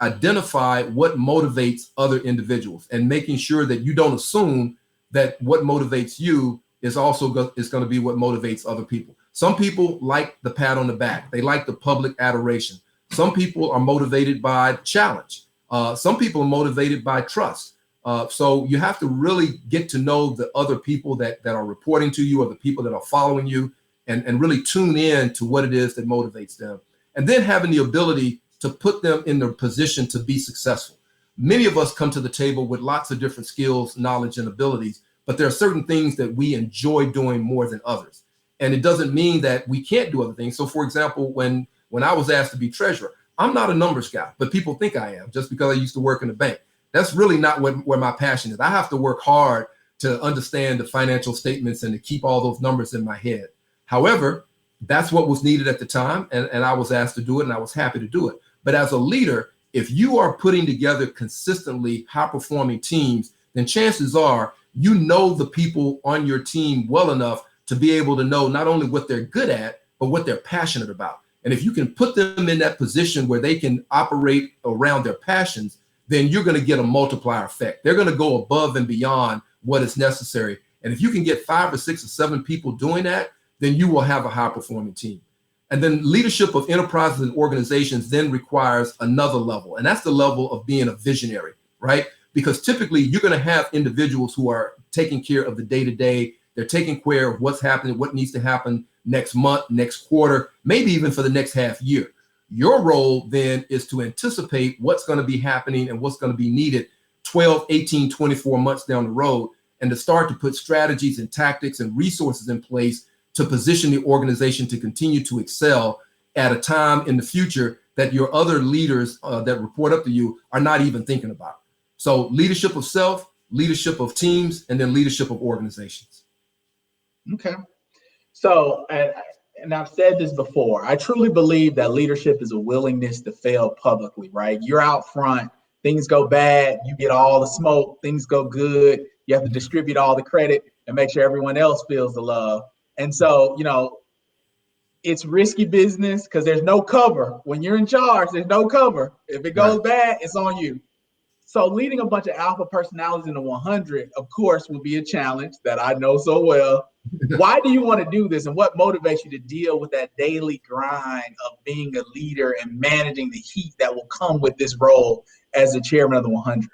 identify what motivates other individuals and making sure that you don't assume that what motivates you is also going to be what motivates other people. Some people like the pat on the back. They like the public adoration. Some people are motivated by challenge. Some people are motivated by trust. So you have to really get to know the other people that are reporting to you or the people that are following you and really tune in to what it is that motivates them. And then having the ability to put them in the position to be successful. Many of us come to the table with lots of different skills, knowledge, and abilities, but there are certain things that we enjoy doing more than others. And it doesn't mean that we can't do other things. So for example, when I was asked to be treasurer, I'm not a numbers guy, but people think I am just because I used to work in the bank. That's really not where my passion is. I have to work hard to understand the financial statements and to keep all those numbers in my head. However, that's what was needed at the time. And I was asked to do it and I was happy to do it. But as a leader, if you are putting together consistently high-performing teams, then chances are you know the people on your team well enough to be able to know not only what they're good at, but what they're passionate about. And if you can put them in that position where they can operate around their passions, then you're going to get a multiplier effect. They're going to go above and beyond what is necessary. And if you can get 5 or 6 or 7 people doing that, then you will have a high-performing team. And then leadership of enterprises and organizations then requires another level. And that's the level of being a visionary, right? Because typically you're going to have individuals who are taking care of the day-to-day. They're taking care of what's happening, what needs to happen next month, next quarter, maybe even for the next half year. Your role then is to anticipate what's going to be happening and what's going to be needed 12, 18, 24 months down the road, and to start to put strategies and tactics and resources in place to position the organization to continue to excel at a time in the future that your other leaders that report up to you are not even thinking about. So leadership of self, leadership of teams, and then leadership of organizations. Okay. So, and I've said this before, I truly believe that leadership is a willingness to fail publicly, right? You're out front, things go bad, you get all the smoke, things go good, you have to distribute all the credit and make sure everyone else feels the love. And so, it's risky business because there's no cover. When you're in charge, there's no cover. If it goes bad, it's on you. So leading a bunch of alpha personalities in the 100, of course, will be a challenge that I know so well. Why do you want to do this, and what motivates you to deal with that daily grind of being a leader and managing the heat that will come with this role as the chairman of the 100?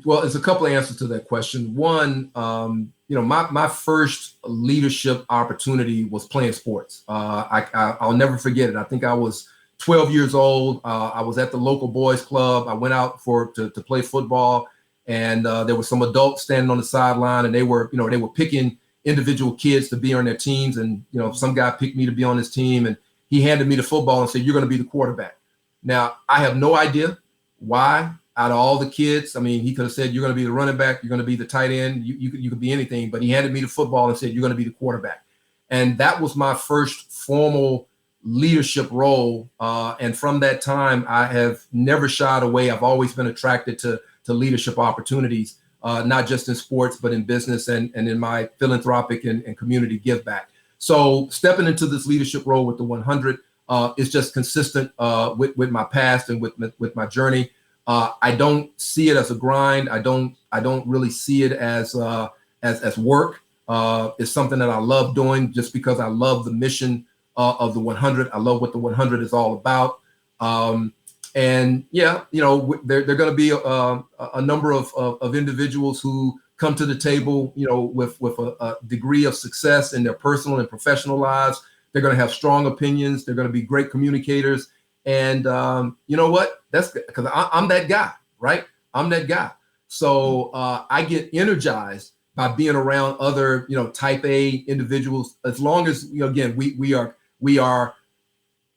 Well, there's a couple of answers to that question. One, my first leadership opportunity was playing sports. I'll never forget it. I think I was 12 years old. I was at the local boys club. I went out to play football, and there were some adults standing on the sideline, and they were picking individual kids to be on their teams. And, some guy picked me to be on his team, and he handed me the football and said, "You're going to be the quarterback." Now, I have no idea why. Out of all the kids, he could have said, "You're going to be the running back, you're going to be the tight end, you could be anything," but he handed me the football and said, "You're going to be the quarterback." And that was my first formal leadership role. And from that time, I have never shied away. I've always been attracted to leadership opportunities, not just in sports, but in business and in my philanthropic and community give back. So stepping into this leadership role with the 100 is just consistent with my past and with my journey. I don't see it as a grind. I don't really see it as work. It's something that I love doing just because I love the mission of the 100. I love what the 100 is all about. And yeah, there are going to be a number of individuals who come to the table, with a degree of success in their personal and professional lives. They're going to have strong opinions. They're going to be great communicators. And you know what? That's because I'm that guy, right? I'm that guy. So I get energized by being around other, type A individuals, as long as, again, we are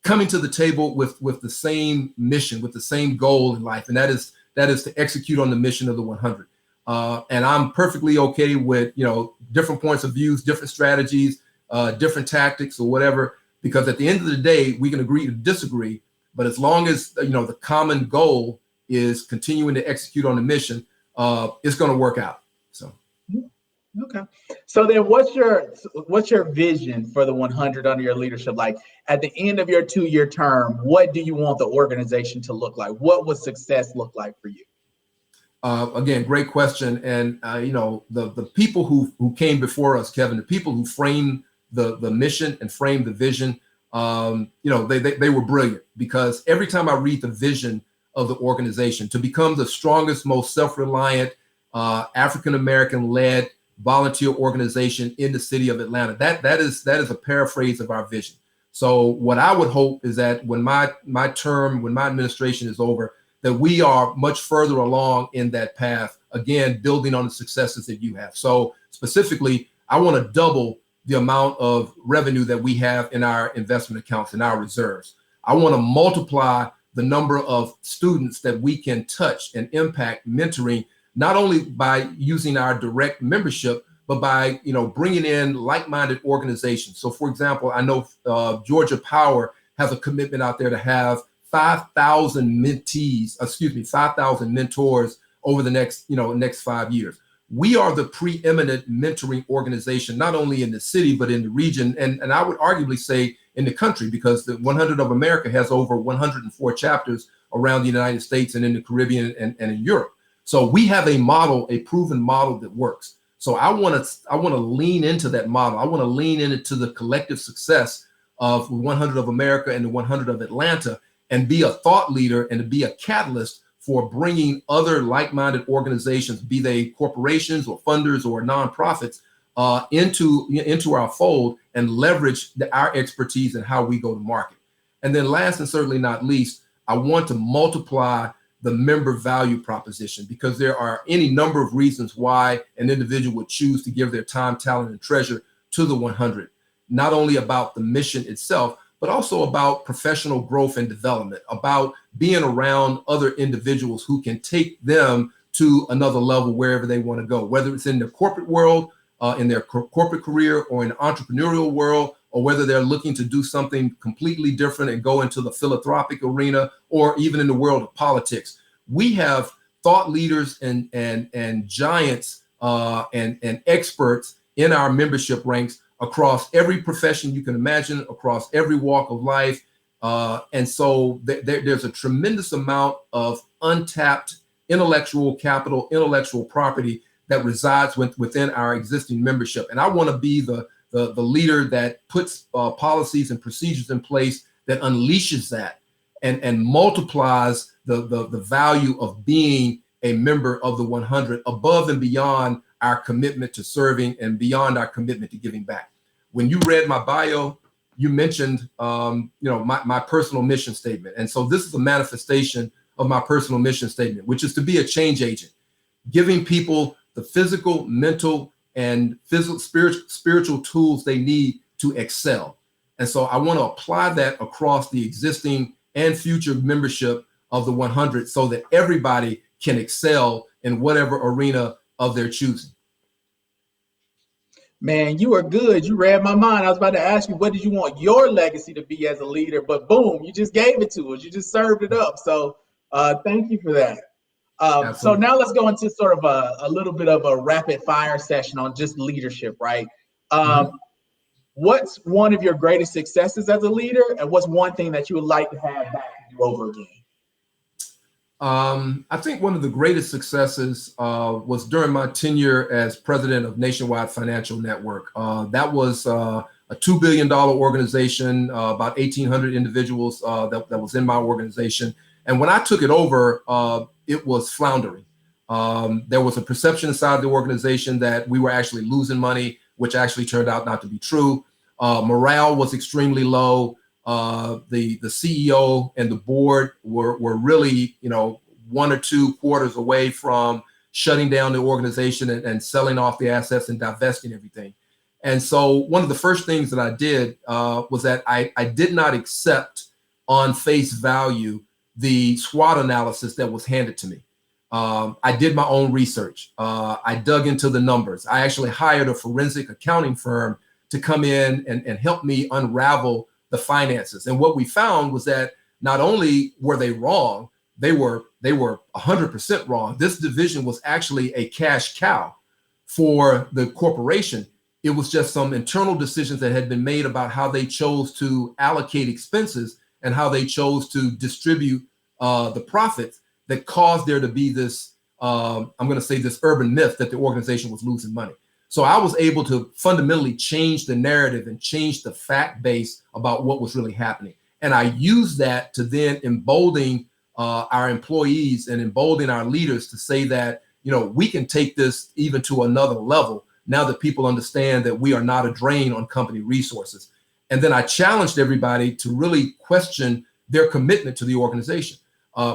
coming to the table with the same mission, with the same goal in life. And that is to execute on the mission of the 100. And I'm perfectly okay with, different points of views, different strategies, different tactics or whatever, because at the end of the day, we can agree to disagree. But as long as, the common goal is continuing to execute on the mission, it's going to work out. So. Okay. So then what's your vision for the 100 under your leadership? Like at the end of your 2-year term, what do you want the organization to look like? What would success look like for you? Again, great question. And, the people who came before us, Kevin, the people who framed the mission and framed the vision, they were brilliant, because every time I read the vision of the organization to become the strongest, most self-reliant, African-American led volunteer organization in the city of Atlanta, that is a paraphrase of our vision. So what I would hope is that when my administration is over, that we are much further along in that path, again, building on the successes that you have. So specifically, I want to double the amount of revenue that we have in our investment accounts, in our reserves. I want to multiply the number of students that we can touch and impact, mentoring, not only by using our direct membership, but by, bringing in like-minded organizations. So for example, I know Georgia Power has a commitment out there to have 5,000 mentors over the next 5 years. We are the preeminent mentoring organization, not only in the city, but in the region. And I would arguably say in the country, because the 100 of America has over 104 chapters around the United States and in the Caribbean and in Europe. So we have a model, a proven model that works. So I want to lean into that model. I want to lean into the collective success of 100 of America and the 100 of Atlanta, and be a thought leader and to be a catalyst for bringing other like-minded organizations, be they corporations or funders or nonprofits, into our fold and leverage our expertise in how we go to market. And then last and certainly not least, I want to multiply the member value proposition, because there are any number of reasons why an individual would choose to give their time, talent, and treasure to the 100. Not only about the mission itself, but also about professional growth and development, about being around other individuals who can take them to another level wherever they want to go, whether it's in the corporate world, in their corporate career, or in the entrepreneurial world, or whether they're looking to do something completely different and go into the philanthropic arena, or even in the world of politics. We have thought leaders and giants and experts in our membership ranks across every profession you can imagine, across every walk of life. And so there's a tremendous amount of untapped intellectual capital, intellectual property that resides within our existing membership. And I want to be the leader that puts policies and procedures in place that unleashes that and multiplies the value of being a member of the 100 above and beyond our commitment to serving and beyond our commitment to giving back. When you read my bio, you mentioned, my personal mission statement. And so this is a manifestation of my personal mission statement, which is to be a change agent, giving people the physical, mental, and spiritual tools they need to excel. And so I want to apply that across the existing and future membership of the 100 so that everybody can excel in whatever arena of their choosing. Man, you are good. You read my mind. I was about to ask you, what did you want your legacy to be as a leader? But boom, you just gave it to us. You just served it up. So thank you for that. So Absolutely. now let's go into sort of a little bit of a rapid fire session on just leadership, right? Mhm. What's one of your greatest successes as a leader, and what's one thing that you would like to have back to do over again? I think one of the greatest successes was during my tenure as president of Nationwide Financial Network. That was a $2 billion organization, about 1,800 individuals that was in my organization. And when I took it over, it was floundering. There was a perception inside the organization that we were actually losing money, which actually turned out not to be true. Morale was extremely low. The CEO and the board were really, 1 or 2 quarters away from shutting down the organization and selling off the assets and divesting everything. And so one of the first things that I did was that I did not accept on face value the SWOT analysis that was handed to me. I did my own research. I dug into the numbers. I actually hired a forensic accounting firm to come in and help me unravel the finances. And what we found was that not only were they wrong, they were 100% wrong. This division was actually a cash cow for the corporation. It was just some internal decisions that had been made about how they chose to allocate expenses and how they chose to distribute the profits that caused there to be this, I'm going to say this urban myth that the organization was losing money. So I was able to fundamentally change the narrative and change the fact base about what was really happening. And I used that to then embolden our employees and embolden our leaders to say that, we can take this even to another level now that people understand that we are not a drain on company resources. And then I challenged everybody to really question their commitment to the organization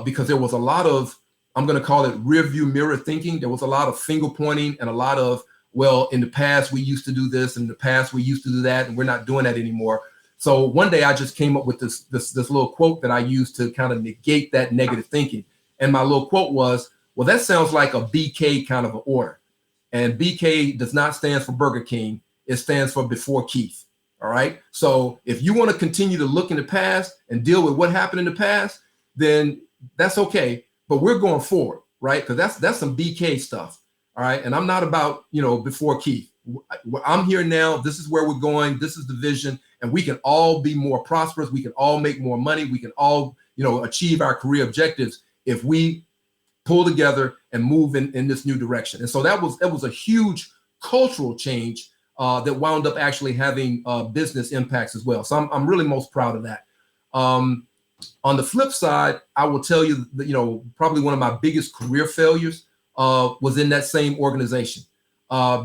because there was a lot of, I'm going to call it rear view mirror thinking. There was a lot of finger pointing and a lot of, well, in the past, we used to do this, and in the past, we used to do that, and we're not doing that anymore. So one day I just came up with this little quote that I used to kind of negate that negative thinking. And my little quote was, well, that sounds like a BK kind of an order. And BK does not stand for Burger King. It stands for Before Keith. All right. So if you want to continue to look in the past and deal with what happened in the past, then that's okay. But we're going forward, right? Because that's some BK stuff. All right. And I'm not about, Before Keith. I'm here now. This is where we're going. This is the vision. And we can all be more prosperous. We can all make more money. We can all, achieve our career objectives if we pull together and move in this new direction. And so that was a huge cultural change that wound up actually having business impacts as well. So I'm really most proud of that. On the flip side, I will tell you that, probably one of my biggest career failures was in that same organization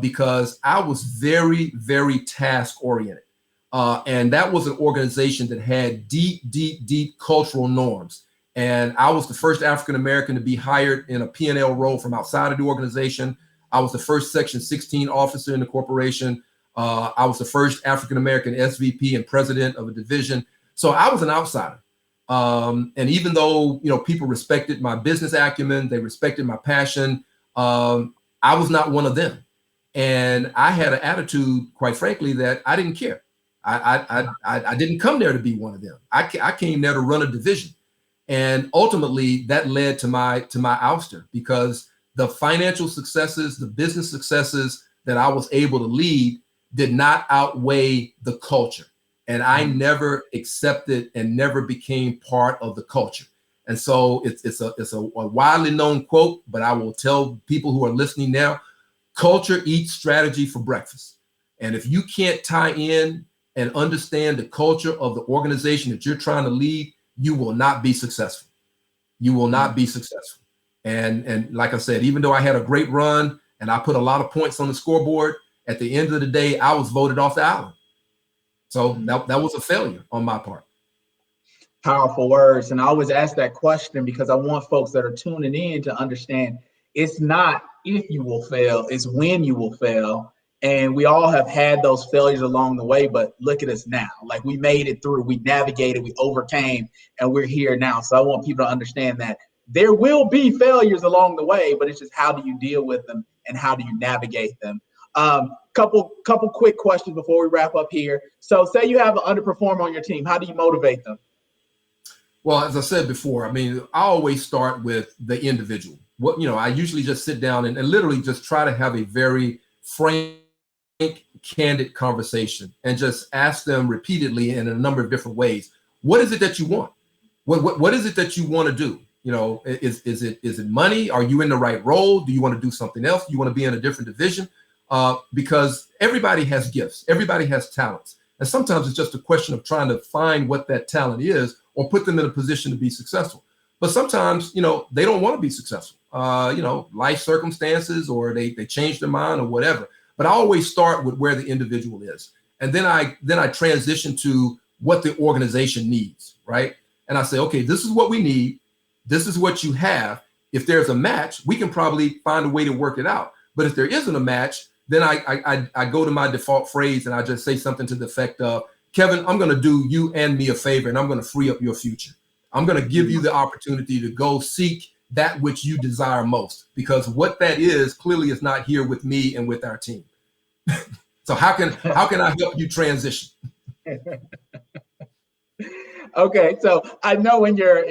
because I was very, very task oriented. And that was an organization that had deep cultural norms. And I was the first African-American to be hired in a P&L role from outside of the organization. I was the first Section 16 officer in the corporation. I was the first African-American SVP and president of a division. So I was an outsider. And even though, people respected my business acumen, they respected my passion, I was not one of them. And I had an attitude, quite frankly, that I didn't care. I didn't come there to be one of them. I came there to run a division. And ultimately that led to my ouster because the financial successes, the business successes that I was able to lead did not outweigh the culture. And I never accepted and never became part of the culture. And so it's a widely known quote, but I will tell people who are listening now, culture eats strategy for breakfast. And if you can't tie in and understand the culture of the organization that you're trying to lead, you will not be successful. You will not be successful. And like I said, even though I had a great run and I put a lot of points on the scoreboard, at the end of the day, I was voted off the island. So that was a failure on my part. Powerful words. And I always ask that question because I want folks that are tuning in to understand it's not if you will fail, it's when you will fail. And we all have had those failures along the way, but look at us now. Like we made it through, we navigated, we overcame, and we're here now. So I want people to understand that there will be failures along the way, but it's just how do you deal with them and how do you navigate them? couple quick questions before we wrap up here. So say you have an underperformer on your team. How do you motivate them? Well, as I said before, I mean, I always start with the individual. I usually just sit down and literally just try to have a very frank, candid conversation and just ask them repeatedly in a number of different ways. What is it that you want? What is it that you want to do? Is it money? Are you in the right role? Do you want to do something else? Do you want to be in a different division? Because everybody has gifts, everybody has talents. And sometimes it's just a question of trying to find what that talent is or put them in a position to be successful. But sometimes, they don't want to be successful, life circumstances, or they change their mind or whatever. But I always start with where the individual is. And then I transition to what the organization needs, right? And I say, okay, this is what we need. This is what you have. If there's a match, we can probably find a way to work it out. But if there isn't a match, then I go to my default phrase and I just say something to the effect of, Kevin, I'm going to do you and me a favor, and I'm going to free up your future. I'm going to give you the opportunity to go seek that which you desire most, because what that is clearly is not here with me and with our team. So how can I help you transition? Okay, so I know in your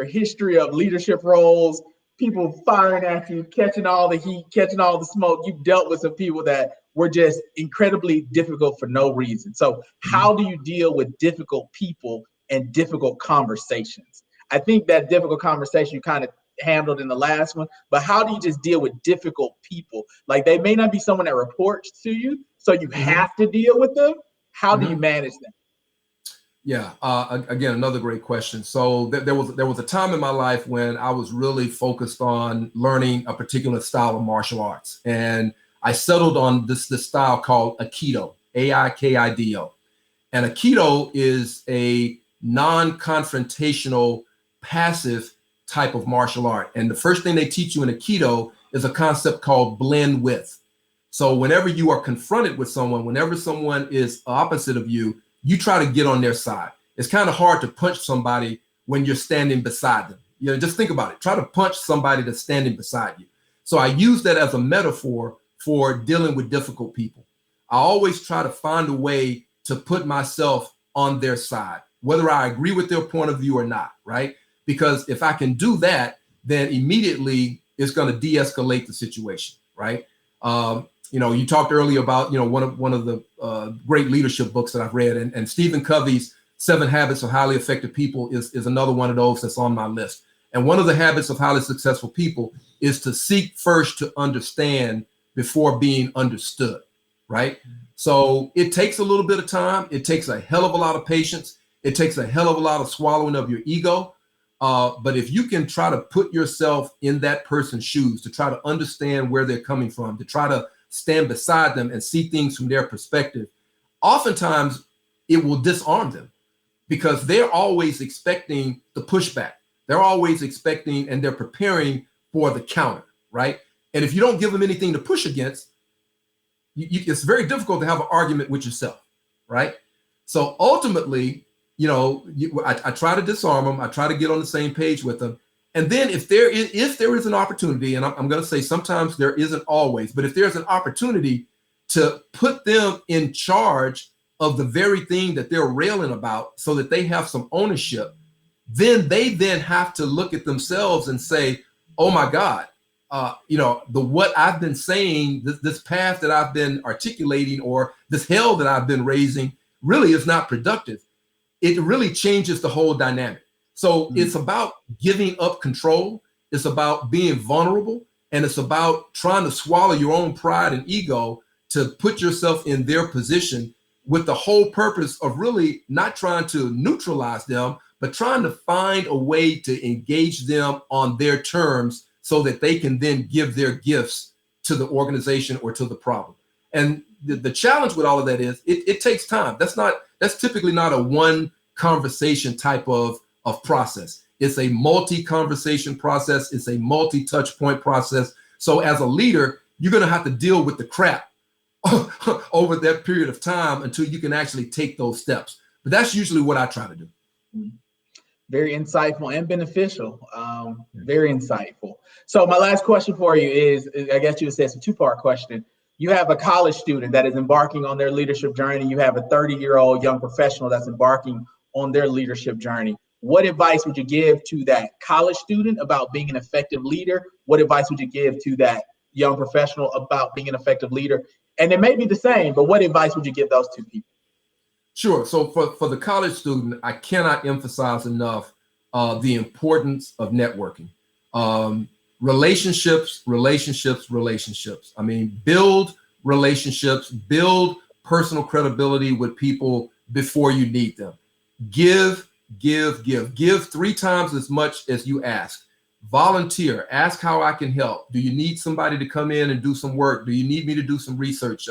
history of leadership roles, people firing at you, catching all the heat, catching all the smoke, you've dealt with some people that were just incredibly difficult for no reason. So how do you deal with difficult people and difficult conversations? I think that difficult conversation you kind of handled in the last one, but how do you just deal with difficult people? Like, they may not be someone that reports to you, so you have to deal with them. How do you manage them? Yeah. Again, another great question. So there was a time in my life when I was really focused on learning a particular style of martial arts, and I settled on this style called Aikido, Aikido. And Aikido is a non-confrontational, passive type of martial art. And the first thing they teach you in Aikido is a concept called blend with. So whenever you are confronted with someone, whenever someone is opposite of you, you try to get on their side. It's kind of hard to punch somebody when you're standing beside them. Just think about it. Try to punch somebody that's standing beside you. So I use that as a metaphor for dealing with difficult people. I always try to find a way to put myself on their side, whether I agree with their point of view or not, right? Because if I can do that, then immediately it's going to de-escalate the situation, right? You talked earlier about, one of the great leadership books that I've read, and Stephen Covey's 7 Habits of Highly Effective People is another one of those that's on my list. And one of the habits of highly successful people is to seek first to understand before being understood, right? So it takes a little bit of time. It takes a hell of a lot of patience. It takes a hell of a lot of swallowing of your ego. But if you can try to put yourself in that person's shoes, to try to understand where they're coming from, to try to stand beside them and see things from their perspective, oftentimes it will disarm them, because they're always expecting the pushback. They're always expecting, and they're preparing for the counter, right? And if you don't give them anything to push against, it's very difficult to have an argument with yourself, right? So ultimately, I try to disarm them. I try to get on the same page with them. And then if there is an opportunity, and I'm going to say sometimes there isn't always, but if there's an opportunity to put them in charge of the very thing that they're railing about so that they have some ownership, then they have to look at themselves and say, oh my God, what I've been saying, this path that I've been articulating, or this hell that I've been raising really is not productive. It really changes the whole dynamic. So it's about giving up control. It's about being vulnerable. And it's about trying to swallow your own pride and ego to put yourself in their position, with the whole purpose of really not trying to neutralize them, but trying to find a way to engage them on their terms so that they can then give their gifts to the organization or to the problem. And the challenge with all of that is it takes time. That's typically not a one conversation type of process. It's a multi-conversation process. It's a multi-touch point process. So as a leader, you're going to have to deal with the crap over that period of time until you can actually take those steps. But that's usually what I try to do. Very insightful and beneficial. Very insightful. So my last question for you is, I guess you would say it's a 2-part question. You have a college student that is embarking on their leadership journey. You have a 30-year-old young professional that's embarking on their leadership journey. What advice would you give to that college student about being an effective leader? What advice would you give to that young professional about being an effective leader? And it may be the same, but what advice would you give those two people? Sure. So for the college student, I cannot emphasize enough the importance of networking. Relationships. I mean, build relationships, build personal credibility with people before you need them. Give 3 times as much as you ask. Volunteer, ask how I can help. Do you need somebody to come in and do some work? Do you need me to do some research?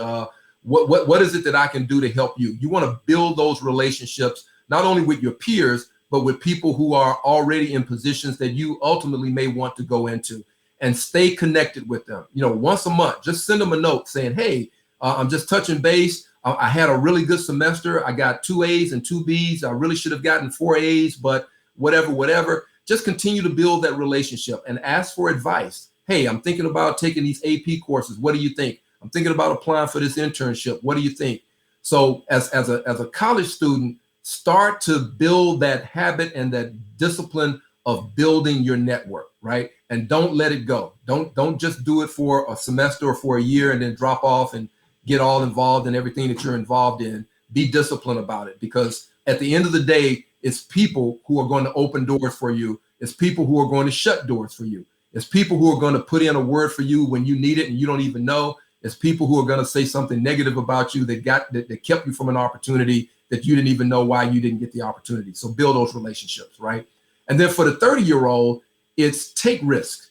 What is it that I can do to help you? You want to build those relationships, not only with your peers, but with people who are already in positions that you ultimately may want to go into, and stay connected with them. Once a month, just send them a note saying, hey, I'm just touching base. I had a really good semester. I got 2 A's and 2 B's. I really should have gotten 4 A's, but whatever. Just continue to build that relationship and ask for advice. Hey, I'm thinking about taking these AP courses. What do you think? I'm thinking about applying for this internship. What do you think? So as a college student, start to build that habit and that discipline of building your network, right? And don't let it go. Don't just do it for a semester or for a year and then drop off and get all involved in everything that you're involved in. Be disciplined about it, because at the end of the day, it's people who are going to open doors for you. It's people who are going to shut doors for you. It's people who are going to put in a word for you when you need it and you don't even know. It's people who are going to say something negative about you that kept you from an opportunity that you didn't even know why you didn't get the opportunity. So build those relationships, right? And then for the 30-year-old, it's take risk.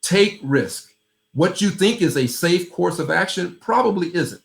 Take risk. What you think is a safe course of action probably isn't,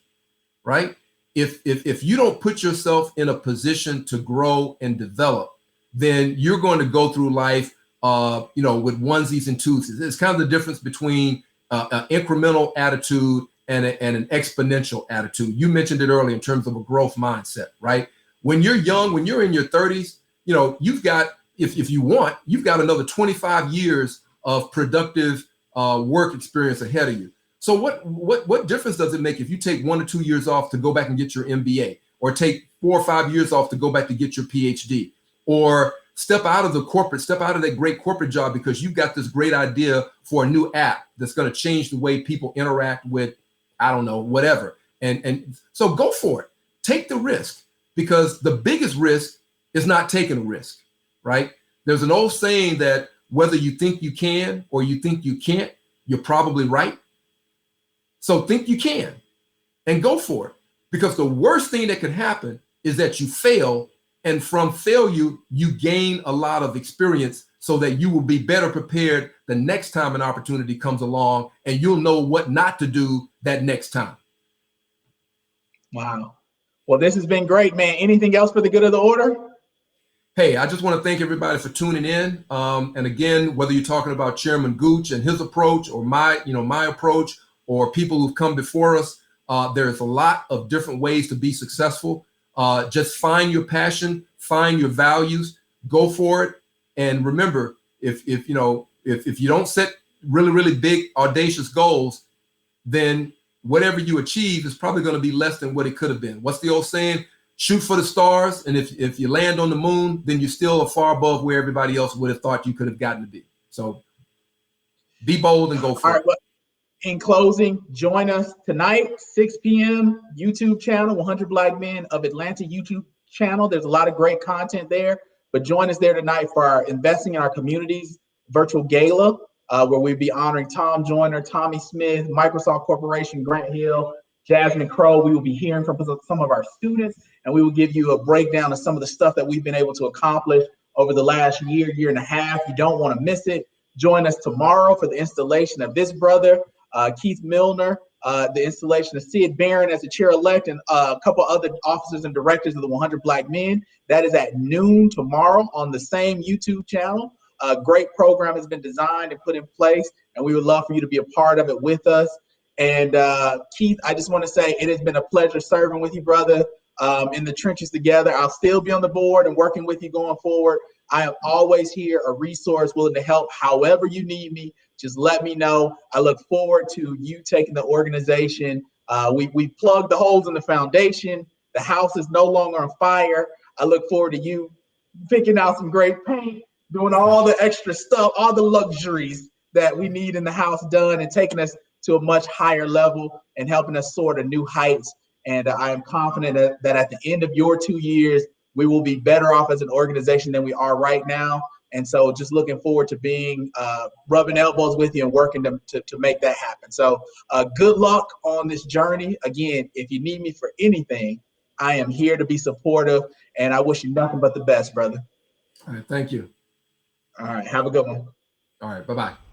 right? If you don't put yourself in a position to grow and develop, then you're going to go through life, with onesies and twosies. It's kind of the difference between an incremental attitude and an exponential attitude. You mentioned it earlier in terms of a growth mindset, right? When you're young, when you're in your 30s, you've got, if you want, you've got another 25 years of productive work experience ahead of you. So what difference does it make if you take 1 or 2 years off to go back and get your MBA, or take 4 or 5 years off to go back to get your PhD, or step out of that great corporate job because you've got this great idea for a new app that's going to change the way people interact with, I don't know, whatever. And so go for it. Take the risk, because the biggest risk is not taking a risk, right? There's an old saying that whether you think you can or you think you can't, you're probably right. So think you can and go for it, because the worst thing that could happen is that you fail. And from failure, you gain a lot of experience so that you will be better prepared the next time an opportunity comes along, and you'll know what not to do that next time. Wow. Well, this has been great, man. Anything else for the good of the order? Hey, I just want to thank everybody for tuning in. And again, whether you're talking about Chairman Gooch and his approach, or my approach, or people who've come before us, there's a lot of different ways to be successful. Just find your passion, find your values, go for it. And remember, if you don't set really, really big, audacious goals, then whatever you achieve is probably going to be less than what it could have been. What's the old saying? Shoot for the stars. And if you land on the moon, then you still are far above where everybody else would have thought you could have gotten to be. So be bold and go for it. Well, in closing, join us tonight, 6 p.m. YouTube channel, 100 Black Men of Atlanta YouTube channel. There's a lot of great content there, but join us there tonight for our Investing in Our Communities virtual gala, where we'll be honoring Tom Joyner, Tommy Smith, Microsoft Corporation, Grant Hill, Jasmine Crow. We will be hearing from some of our students, and we will give you a breakdown of some of the stuff that we've been able to accomplish over the last year and a half. You don't want to miss it. Join us tomorrow for the installation of this brother, Keith Millner, the installation of Sid Barron as the chair-elect, and a couple other officers and directors of the 100 Black Men. That is at noon tomorrow on the same YouTube channel. A great program has been designed and put in place, and we would love for you to be a part of it with us. And Keith, I just want to say it has been a pleasure serving with you, brother, in the trenches together. I'll still be on the board and working with you going forward. I am always here, a resource, willing to help however you need me. Just let me know. I look forward to you taking the organization We plugged the holes in the foundation. The house is no longer on fire. I look forward to you picking out some great paint, doing all the extra stuff, all the luxuries that we need in the house done, and taking us to a much higher level and helping us soar to new heights. And I am confident that at the end of your 2 years, we will be better off as an organization than we are right now. And so just looking forward to being rubbing elbows with you and working to make that happen. So good luck on this journey. Again, if you need me for anything, I am here to be supportive, and I wish you nothing but the best, brother. All right. Thank you. All right. Have a good one. All right. Bye-bye.